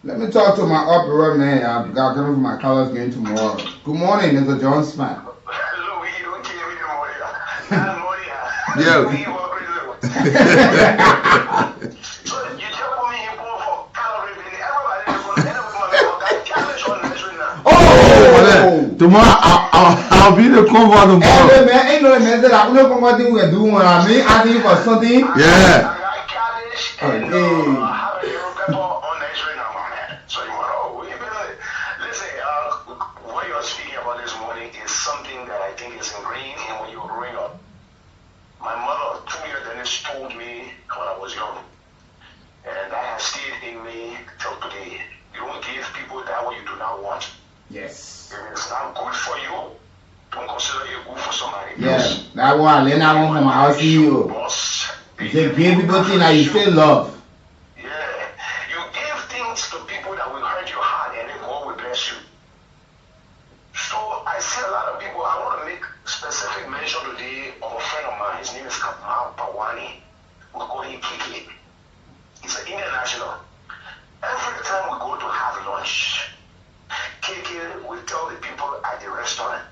Let me talk to my upper man. I've got coming for my colors game tomorrow. Good morning, Mr. John Smith. Hello, you don't care me the morning. Yeah. So you tell me you go for calorie building. Everybody is going to end up with my challenge on this right now. Oh, tomorrow I'll be the convert tomorrow. Hey man, ain't no man that I'm not going to do what do when I mean asking for something. Yeah. What you're speaking about this morning is something that I think is ingrained in when you were growing up. My mother, 2 years then, told me when I was young, and that has stayed in me till today. You don't give people that what you do not want. Yes. If it's not good for you, don't consider it good for somebody else. Yes, that one, then I want from our CEO. You say give people things that you still love. Yeah, you give things to people that will hurt your heart, and then God will bless you. So I see a lot of people. I want to make specific mention today of a friend of mine. His name is Kamal Pawani. We call him Kiki. He's an Indian national. Every time we go to have lunch, Kiki will tell the people at the restaurant,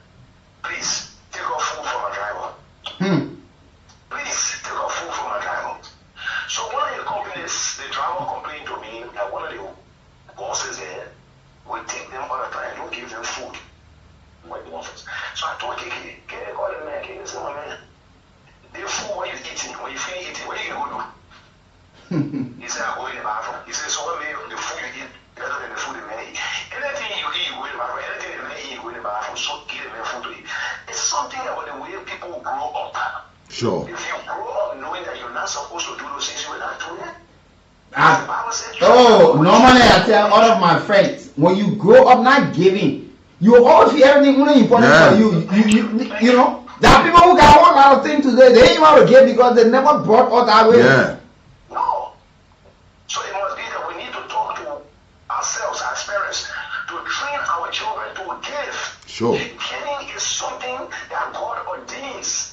please take off food from my driver. Please take off food from my driver. So one of the companies, the driver complained to me that one of the bosses there will take them all the time, don't give them food. So I told Kiki, call the man, Kiki said, man, the food when you eating, when you finish eating, what are you going to do? He said, I go in the bathroom. He said, so what may the food you eat better than the food the man eat? Anything you eat, you go in the bathroom. Anything the man eat, you go in the bathroom. So give the man food to eat. It's something about the way people grow up. Sure. If you grow up knowing that you're not supposed to do those things, you will not do them. Normally I tell all of my friends, when you grow up not giving, you always feel everything only important for you. You know, there are people who got one lot of things today, they ain't want to give because they never brought up that way. Yeah. No. So it must be that we need to talk to ourselves as parents to train our children to give. Sure. Giving is something that God ordains.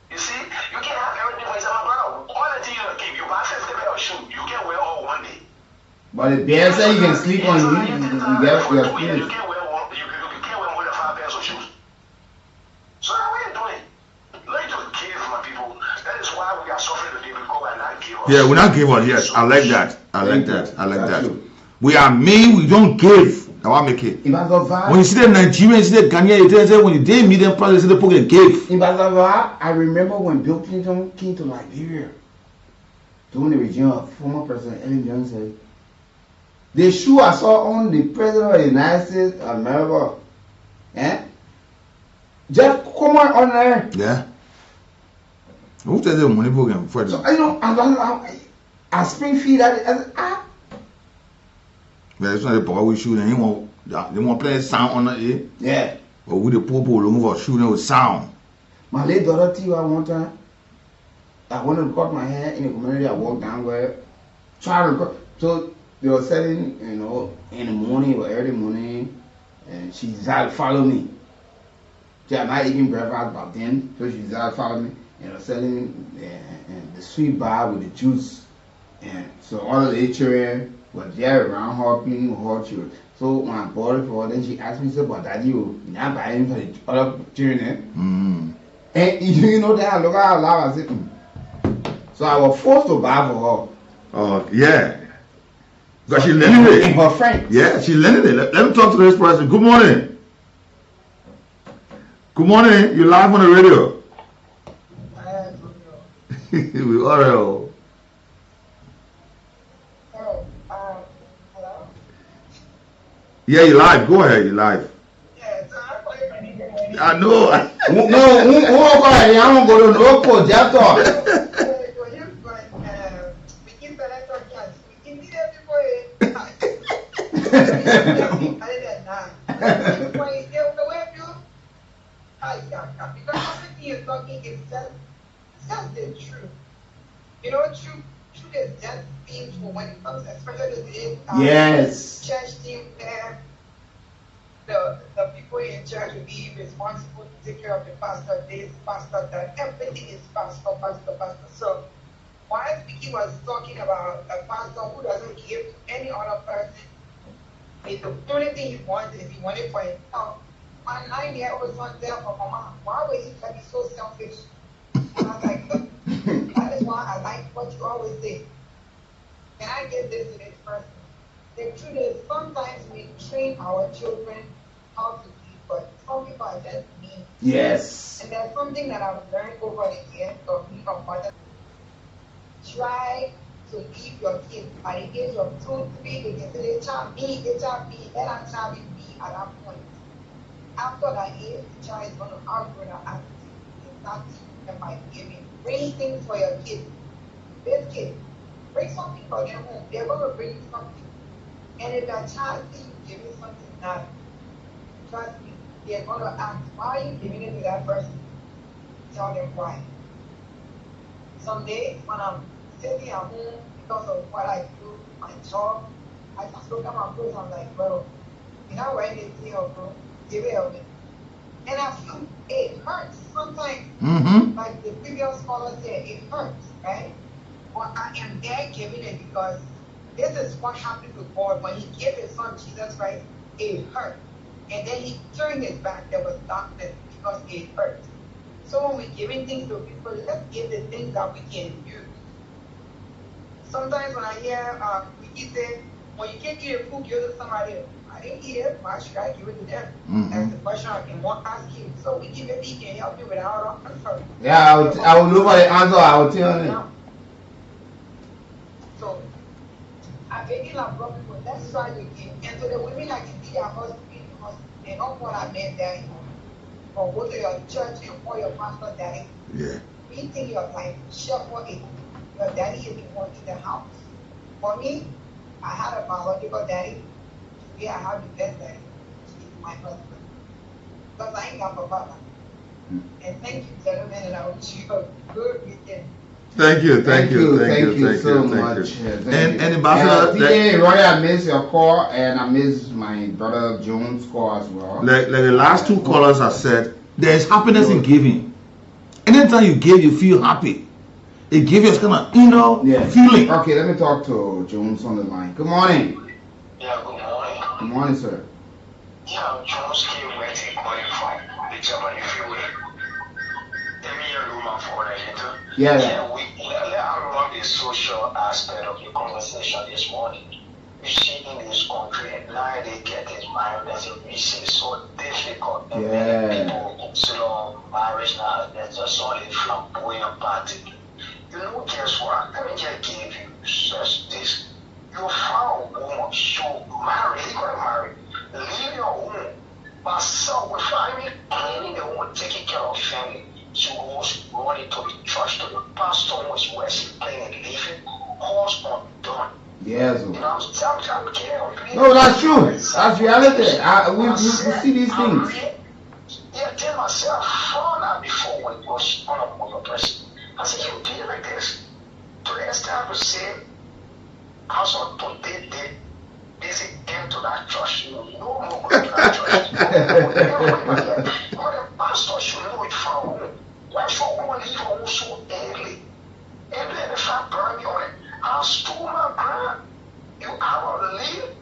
You see, you can't have everything for yourself, brother. All the things you give, you buy 50 pair of shoes, you can wear all one day. But the bear said you can sleep on you get your You food. can't wear more than 5 pairs of shoes. So how are you doing? Learn to give, my people. That is why we are suffering today, because we are not givers. Yeah, we're not givers. Yes, I like that. I like that. We are mean. We don't give. Now I make it. When you see the Nigerians, you see the Ghanaians, you say when they meet them, probably see the people give. I remember when Bill Clinton came to Liberia during the regime of former President Ellen Johnson. The shoe I saw on the President of the United States of America, just come on there. Yeah. Who tell them money program for them? So you know, I Springfield, But it's not the power we shoot, and they want play sound on it. Yeah. But with the poor looking for shooting with sound. My late daughter Tiwa one time, I went and cut my hair in the community. I walked down where trying to cut. So they were selling, you know, in the morning or early morning, and she decided to follow me. She had not eaten breakfast about then, so she decided to follow me. And was selling the sweet bar with the juice, and so all of the children were there around her, playing with her children. So when I bought it for her, then she asked me, "But Daddy, you not buying for the other children?" And you know that I look out loud, I said, So I was forced to buy for her. Oh yeah. Because she learning it. And her friend. Yeah, she learning it. Let me talk to this person. Good morning. Good morning. You're live on the radio. We are. Yeah, you're live. Go ahead. You're live. I know. No, who go ahead? I don't go to no court. Just talk. Because everything you're talking is just the truth. You know, truth is just painful when it comes, especially the yes. Church team there. The people in church will be responsible to take care of the pastor this, pastor that. Everything is pastor. So while Weekie was talking about a pastor who doesn't give to any other person, the only thing he wants is he wanted for himself. My 9-year-old son there for mama. Why would he be so selfish? And I was like, look, that is why I like what you always say. Can I get this to this person? The truth is, sometimes we train our children how to eat, but some people are just mean. Yes. And there's something that I've learned over the years of being a mother. Try to leave your kids at the age of 2, 3, they can say, child B, let that child be at that point. After that age, the child is going to outgrow that attitude. It's not teaching by giving. Bring things for your kids. This kid, bring something for them home. They're going to bring you something. And if that child sees you giving something now, trust me, they're going to ask, why are you giving it to that person? Tell them why. Some days when I'm sitting at home because of what I do, my job, I just look at my clothes and I'm like, bro, you're not wearing this thing, bro. Give it away. And I feel it hurts sometimes. Like the previous caller said, it hurts, right? But I am there giving it because this is what happened to God when He gave His Son Jesus Christ. It hurt, and then He turned His back. There was darkness because it hurt. So when we're giving things to people, let's give the things that we can use. Sometimes when I hear Weekie say, "When you can't eat a food, give it to somebody else." I didn't eat it. Why should I give it to them? That's the question I can ask you. So Weekie, maybe he can help you without answer. Yeah, I will look for the answer. I will tell you. So I think a lot of people, let's try to give. And so the women I can see their husband, they don't want to men there. or go to your church and call your pastor daddy. Yeah. Meeting your life, share for it. Your daddy is the one in the house. For me, I had a biological daddy. Today I have the best daddy. He's my husband. Because I ain't got my father. And thank you, gentlemen, and I wish you a good weekend. Thank you so much. And Ambassador, TJ, Roy, I miss your call, and I miss my brother Jones' call as well. Like the last two callers have said, there is happiness in giving. Anytime you give, you feel happy. It gives you a kind of feeling. Okay, let me talk to Jones on the line. Good morning. Yeah, good morning. Good morning, sir. Yeah, Jones came where they call you from. The German, if you will. Yeah. Let alone the social aspect of the conversation this morning. You see, in this country, now they get it married as a issue so difficult. And many people consider marriage now as just only flamboyant party. You know, guess what? Let me just give you just this. You found a woman, you marry, you got married, leave your home, but so with family, cleaning the home, taking care of the family. She was running to the church, to the pastor was where she playing and living, course undone. Yes. You know, I'm kidding. No, that's true. That's reality. We see these things. Yeah, tell myself, found out before when it was on a mother person. I said, you did like this. To the extent to say, I saw today, there's an end to that church. No more going to that church. But the pastor should know it from home. Why for one leave home so early? And then if I burn you on it, I'll store my ground. You either leave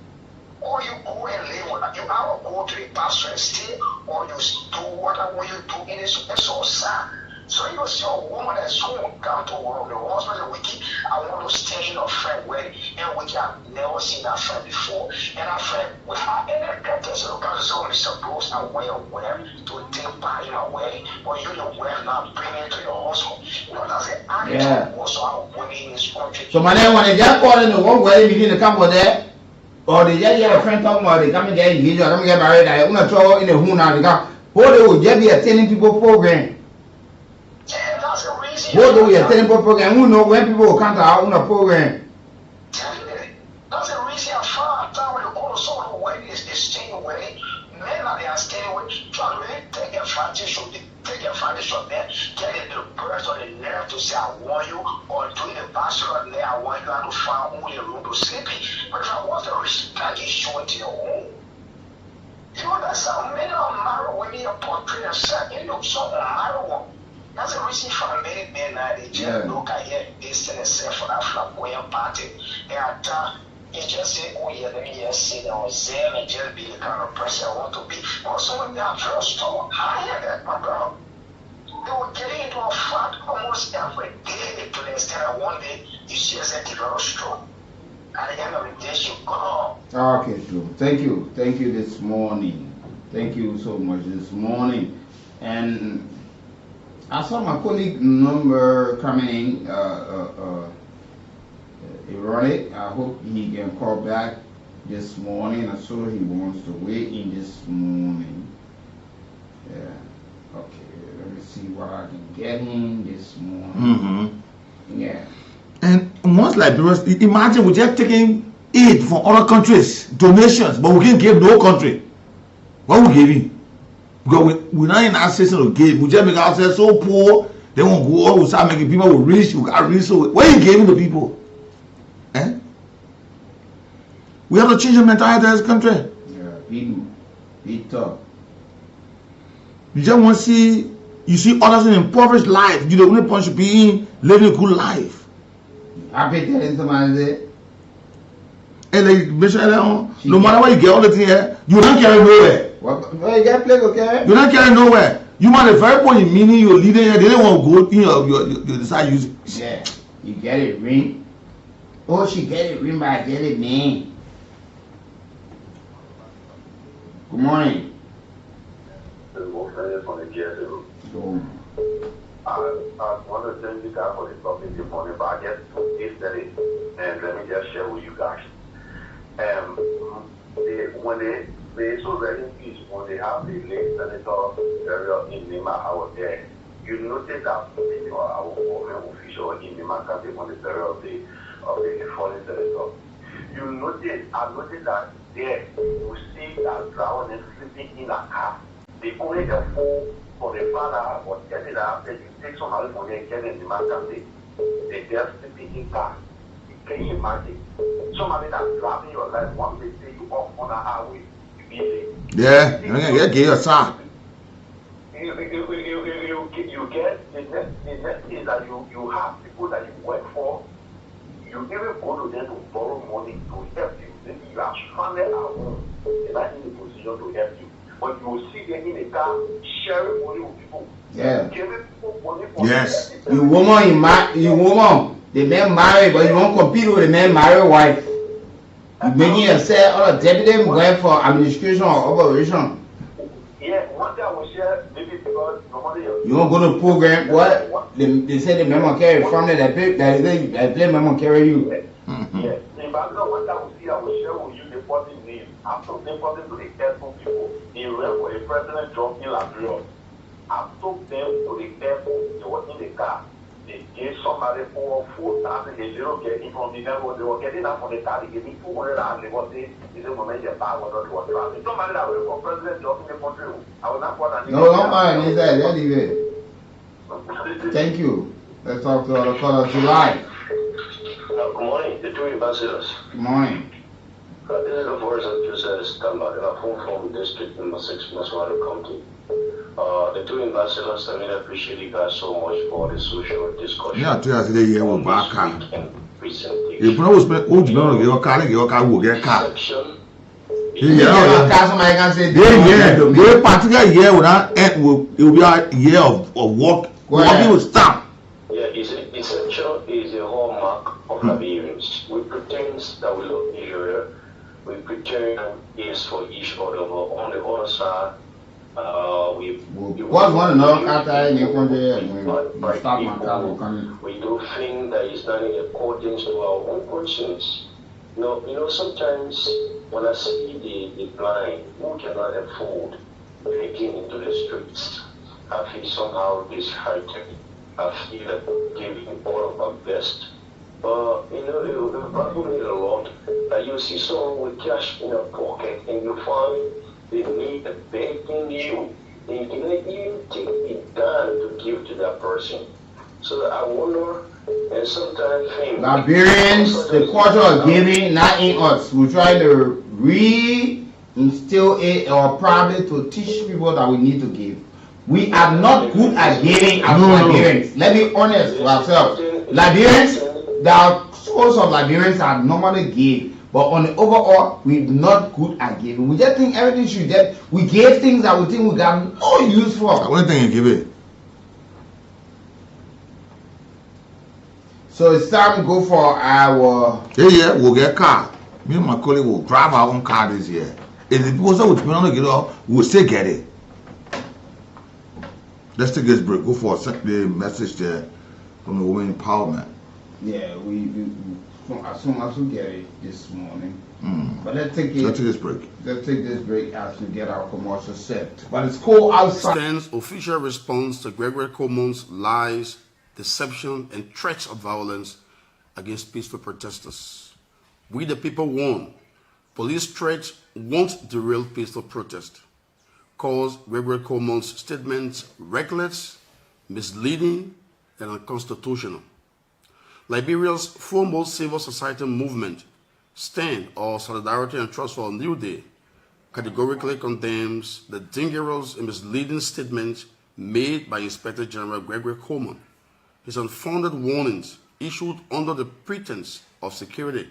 or you go and live with it. You either go to the pastor and stay or you do whatever you do in this. It's so sad. So you see a woman that's home come to work. The husband is Weekie. I want to stay in a friend wedding, and Weekie, I've never seen that friend before. And our friend, without any practice, look at someone is supposed to wear to take part in a wedding, but you don't wear now, bring it to your husband. You know, that's the attitude also our women in this country. So, my name, when they just call in the one wedding, begin to come over there, or they just get a friend talking about they come and get engaged, or come and get married, I want to throw in the who now, they come, or they will just be attending people program. Yeah, that's the reason. What do we attend a program? Who know when people will come to our own program? That's the reason I found out when you go to some of the weddings, they stay away. Men are there staying away. Try to really take advantage of them, getting the birds on the nerve to say, I want you, or doing the bachelor there, I want you to find only a room to sleep in. But if I want to respect you, show it to your home. You know, that's how many are married women are portrayed and said, you know, some are married one. That's the reason for many men now, they just look at here, they send themselves for that flamboyant party. And they just say, oh yeah, let me just sit down with them and just be the kind of person I want to be. Or some of them are just told, I hear that, my brother. They were getting into a fight almost every day to the extent that one day you see as a develop stroke. At the end of the day, she gone. Okay, true. Thank you this morning. Thank you so much this morning. And I saw my colleague number coming in, Ironic. I hope he can call back this morning. I saw he wants to weigh in this morning. Yeah. Okay, let me see what I can get in this morning. Yeah. And once Liberians, imagine we just taking aid from other countries, donations, but we can't give no country. What we giving? Because we're not in our system to give. We just make ourselves so poor, they won't go on, we start making people rich, we got rich. So what are you giving to people? We have to change the mentality of this country. Yeah, be tough. You just want to see, you see others in impoverished life. You the only point should be in living a good life. I bet telling somebody that. And like mentioned earlier on, no matter what you get all the thing here, you don't carry nowhere. Well, you get place, okay? You don't carry nowhere. You might have very point in meaning you're leading here, they don't want to go, you decide use it. Yeah, you get it ring. Oh, she get it ring by get it man. Good morning. I want to thank you guys for the topic this morning, but I guess yesterday, and let me just share with you guys. When the so very peace when they have the late senator burial in Lima, I was there. You notice that our government official in Lima County on the burial of the fallen senator. You notice, I noticed that there you see that Brown is sleeping in a car. They only the fool for the father was getting after you take some money from there, get in the County. They just sleeping in car. Can you imagine? Somebody that's driving your life one day say you off on a highway. Yeah, you get your son. You get the next is that you have people that you work for. You even go to them to borrow money to help you. Maybe you are stranded at home. They're not in a position to help you. But you will see them in a car sharing money with people. Yeah. Giving people money for Yes. You woman, the man married, but you won't compete with the man married wife. You making yourself or a deputy going for administration or operation. Yeah, one day I will share maybe because normally you won't go to program. What? They say the memo carry from there. They play memo carry you. Yes. In Babylon, one day I will share with you the 14 names. After they put them to the airport people, they ran for a president job in Liberia. I took them to the airport. They were in the car. They gave somebody for 4,000. They didn't get it from the network. They were getting up from the car. They gave me 200. They were saying, "Is it moment your bag was not what traveling?" Somebody that was for president job in the country. I was not what I No, don't mind. He said, "Let leave it." Thank you. Let's talk to other callers. July. Good morning, the two ambassadors. Good morning. This is the voice of Joseph Stamba, and I'm from District Number 6, Maswara County. The two ambassadors, I appreciate you guys so much for the social discussion. Yeah, to us today here with back car. Presentation. You know, what's going to get your car will get car. Somebody can say, the particular year will not end, it will be a year of work. Working will stop. Yeah, essential is a hallmark of Liberians. We pretend that we love Nigeria. We pretend is for each other, but on the other side, what's one another after in your country? Stop my car coming. We do things that is not in accordance to our own conscience. You know, sometimes when I see the blind who cannot afford taking into the streets, I feel somehow disheartened. I feel like giving all of our best. But the problem is a lot that you see someone with cash in their pocket and you find they need a begging you. They cannot even take it down to give to that person. So I wonder, and sometimes think Liberians, the culture of giving, not in us. We try to re-instill it or probably to teach people that we need to give. We are not good at giving as Liberians. Let's be honest to ourselves. Liberians, there are schools of Liberians that normally give. But on the overall, we're not good at giving. We just think everything should get. We gave things that we think we got no use for. What thing you give it? So it's time to go for our. Yeah, we'll get car. Me and my colleague will drive our own car this year. If the people say we don't get it, we'll still get it. Let's take this break. Go for the message there from the women empowerment. Yeah, we as soon as we get it this morning. But let's take this break. Let's take this break as we get our commercial set. But it's cold outside. Stands official response to Gregory Coleman's lies, deception, and threats of violence against peaceful protesters. We the people warn. Police threats won't derail peaceful protest. Calls Gregory Coleman's statements reckless, misleading, and unconstitutional. Liberia's foremost civil society movement, STAND, or Solidarity and Trust for a New Day, categorically condemns the dangerous and misleading statements made by Inspector General Gregory Coleman. His unfounded warnings, issued under the pretense of security,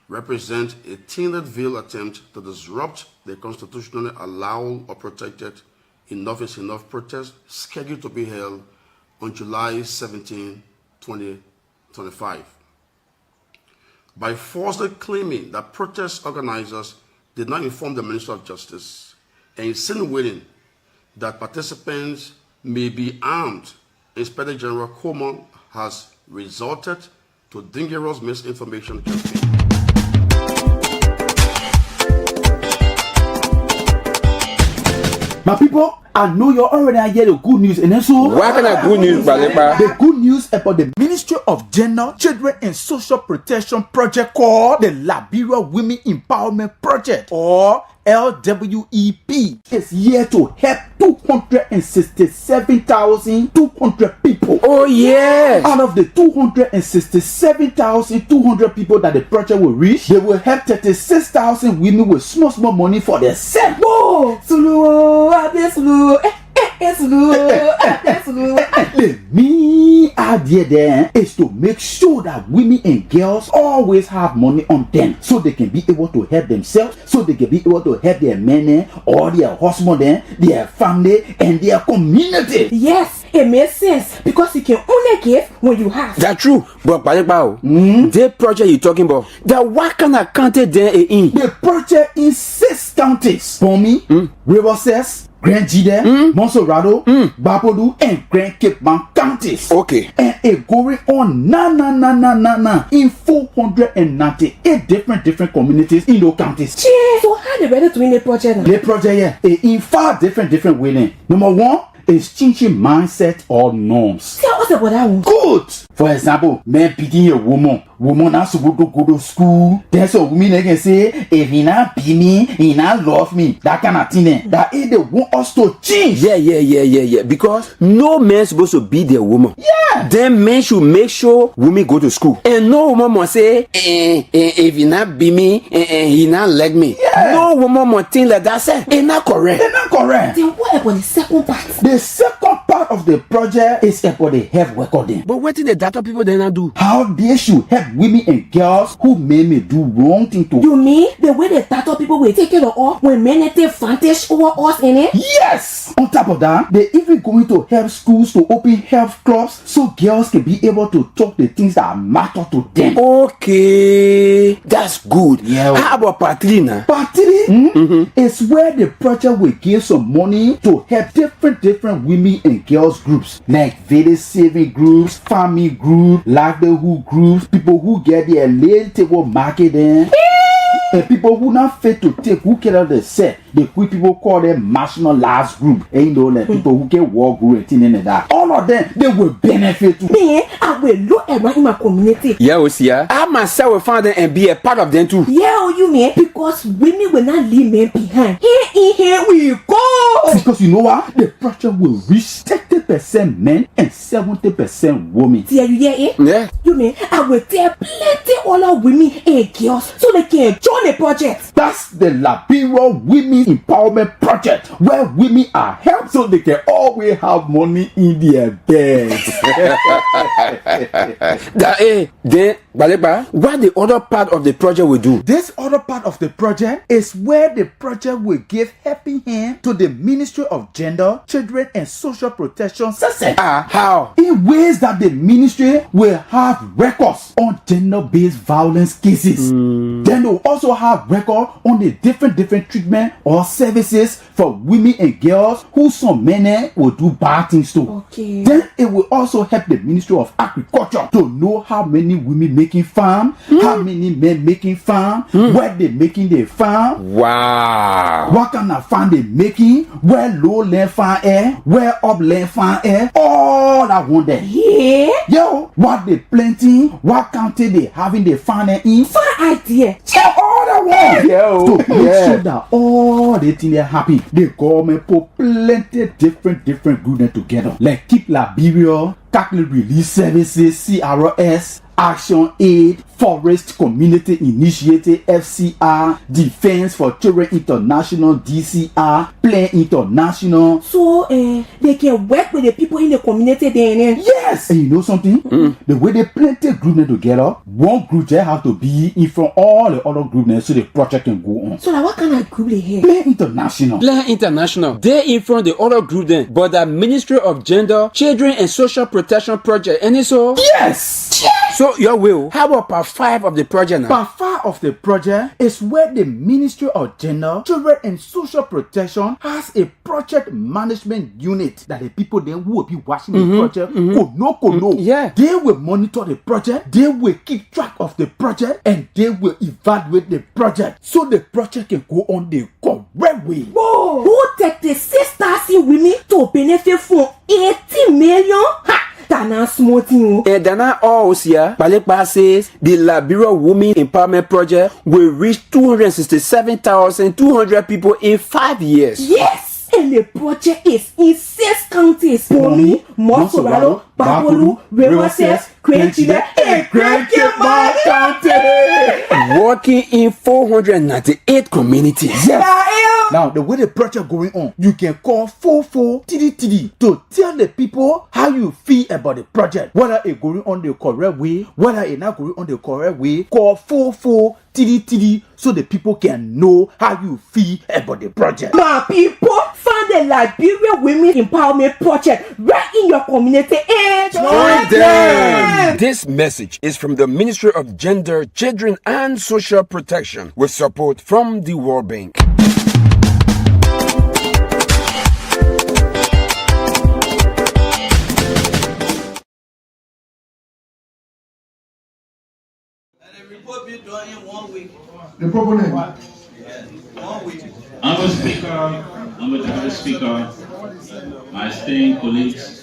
represent a thinly veiled attempt to disrupt the constitutionally allowed or protected Enough is Enough protest scheduled to be held on July 17, 2025. By falsely claiming that protest organizers did not inform the Minister of Justice and insinuating that participants may be armed, Inspector General Coleman has resorted to dangerous misinformation campaign. My people, I know you already hear the good news, and so what kind of good news, Balepa? The good news about the Ministry of Gender, Children and Social Protection project called the Liberia Women Empowerment Project, or LWEP, is here to help 267,200 people. Oh yes! Out of the 267,200 people that the project will reach, they will help 36,000 women with small money for themselves. Whoa! The main idea there is to make sure that women and girls always have money on them, so they can be able to help themselves, so they can be able to help their men or their husband, their family, and their community. Yes, it makes sense because you can only give when you have. That's true, but the project you're talking about, that what kind of county there in? The project in 6 counties: Pommy, Riverside, Grand Jide, Monserrado, Bapodu, and Grand Cape Mount counties. Okay. And it going on in 498 different communities in those counties. Yeah. So how they better doing the project now? The project, in 5 different ways. Number 1 is changing mindset or norms. Tell us about that one. Good. For example, man beating a woman not supposed to go to school. There's a woman that can say, if he not be me, he not love me. That kind of thing. That is they want us to change. Yeah. Because no man supposed to beat their woman. Yeah. Then men should make sure women go to school. And no woman must say, if he not be me, he not like me. Yeah. No woman must think like that. Say, it's not correct. It's not correct. Then what about the second part? The second part of the project is about the health recording. But what did the data people then not do? How they should help women and girls who may do wrong thing to. You mean the way the data people will take care of us when men take advantage over us in it? Yes! On top of that, they even going to help schools to open health clubs so girls can be able to talk the things that matter to them. Okay, that's good. Yeah. How about part 3 now? Part 3 is where the project will give some money to help different women and girls groups, like village saving groups, farming groups, livelihood groups, people who get their late table marketing, and people who not fit to take, who cannot they set. The quick people call them marginalized group. And you know, like people who can walk group and things like that. All of them, they will benefit. Me, I will look around in my community. Yeah, Osia. I myself will find them and be a part of them too. Yeah, you mean? Because women will not leave men behind. Here we go. Because you know what? The project will reach 30% men and 70% women. Yeah, you hear it? Yeah. You mean I will tell plenty other women and girls so they can join the project. That's the Liberia Women Empowerment Project, where women are helped so they can always have money in their beds. Then, Baleba, what the other part of the project will do? This other part of the project is where the project will give helping hand to the Ministry of Gender, Children and Social Protection System. How? In ways that the ministry will have records on gender-based violence cases. Then they will also have record on the different treatment or services for women and girls who some men will do bad things to. Okay. Then it will also help the Ministry of Agriculture to know how many women making farm, how many men making farm, where they making their farm. Wow. What kind of farm they making, where low land farm air, where up land farm air, all that one there. Yeah. Yo, what they planting, what county they having the farm in. Fine idea. Yeah, all that one. Yo. To make sure that all the things are happy. The government put plenty different groups together. Like Keep Liberia, Cattle Relief Services, CRS, Action Aid, Forest Community Initiative, FCR, Defense for Children International, DCR, Plan International. So they can work with the people in the community then. Yes. And you know something? The way they plenty groups together, one group they have to be in from all the other groups so the project can go on. So now what kind of group they have? Plan International. Plan International. They in front the other group then, but the Ministry of Gender, Children and Social Protection protection project, and so Yes. So your will, how about part 5 of the project now? Part 5 of the project is where the Ministry of Gender, Children and Social Protection has a project management unit that the people then will be watching the project. Yeah. They will monitor the project, they will keep track of the project, and they will evaluate the project so the project can go on the correct way. Whoa. Who take the 6,000 women to benefit from 80 million? Ha! Dana small thing. And Dana Osia, Balekba says the LIBERIA Women Empowerment Project will reach 267,200 people in 5 years. Yes! And the project is in 6 counties: Bomi, Mosoraro, Babolu, Rewoses, Quenchida, and Grenkema County. Working in 498 communities. Yes. Now, the way the project going on, you can call 44TDTD to tell the people how you feel about the project. Whether it's going on the correct way, whether it's not going on the correct way, call 44TDTD so the people can know how you feel about the project. My people, find the LIBERIA Women Empowerment Project right in your community and join them. This message is from the Ministry of Gender, Children and Social Protection with support from the World Bank. The proponent. Honorable Speaker, Honorable Speaker, my esteemed colleagues,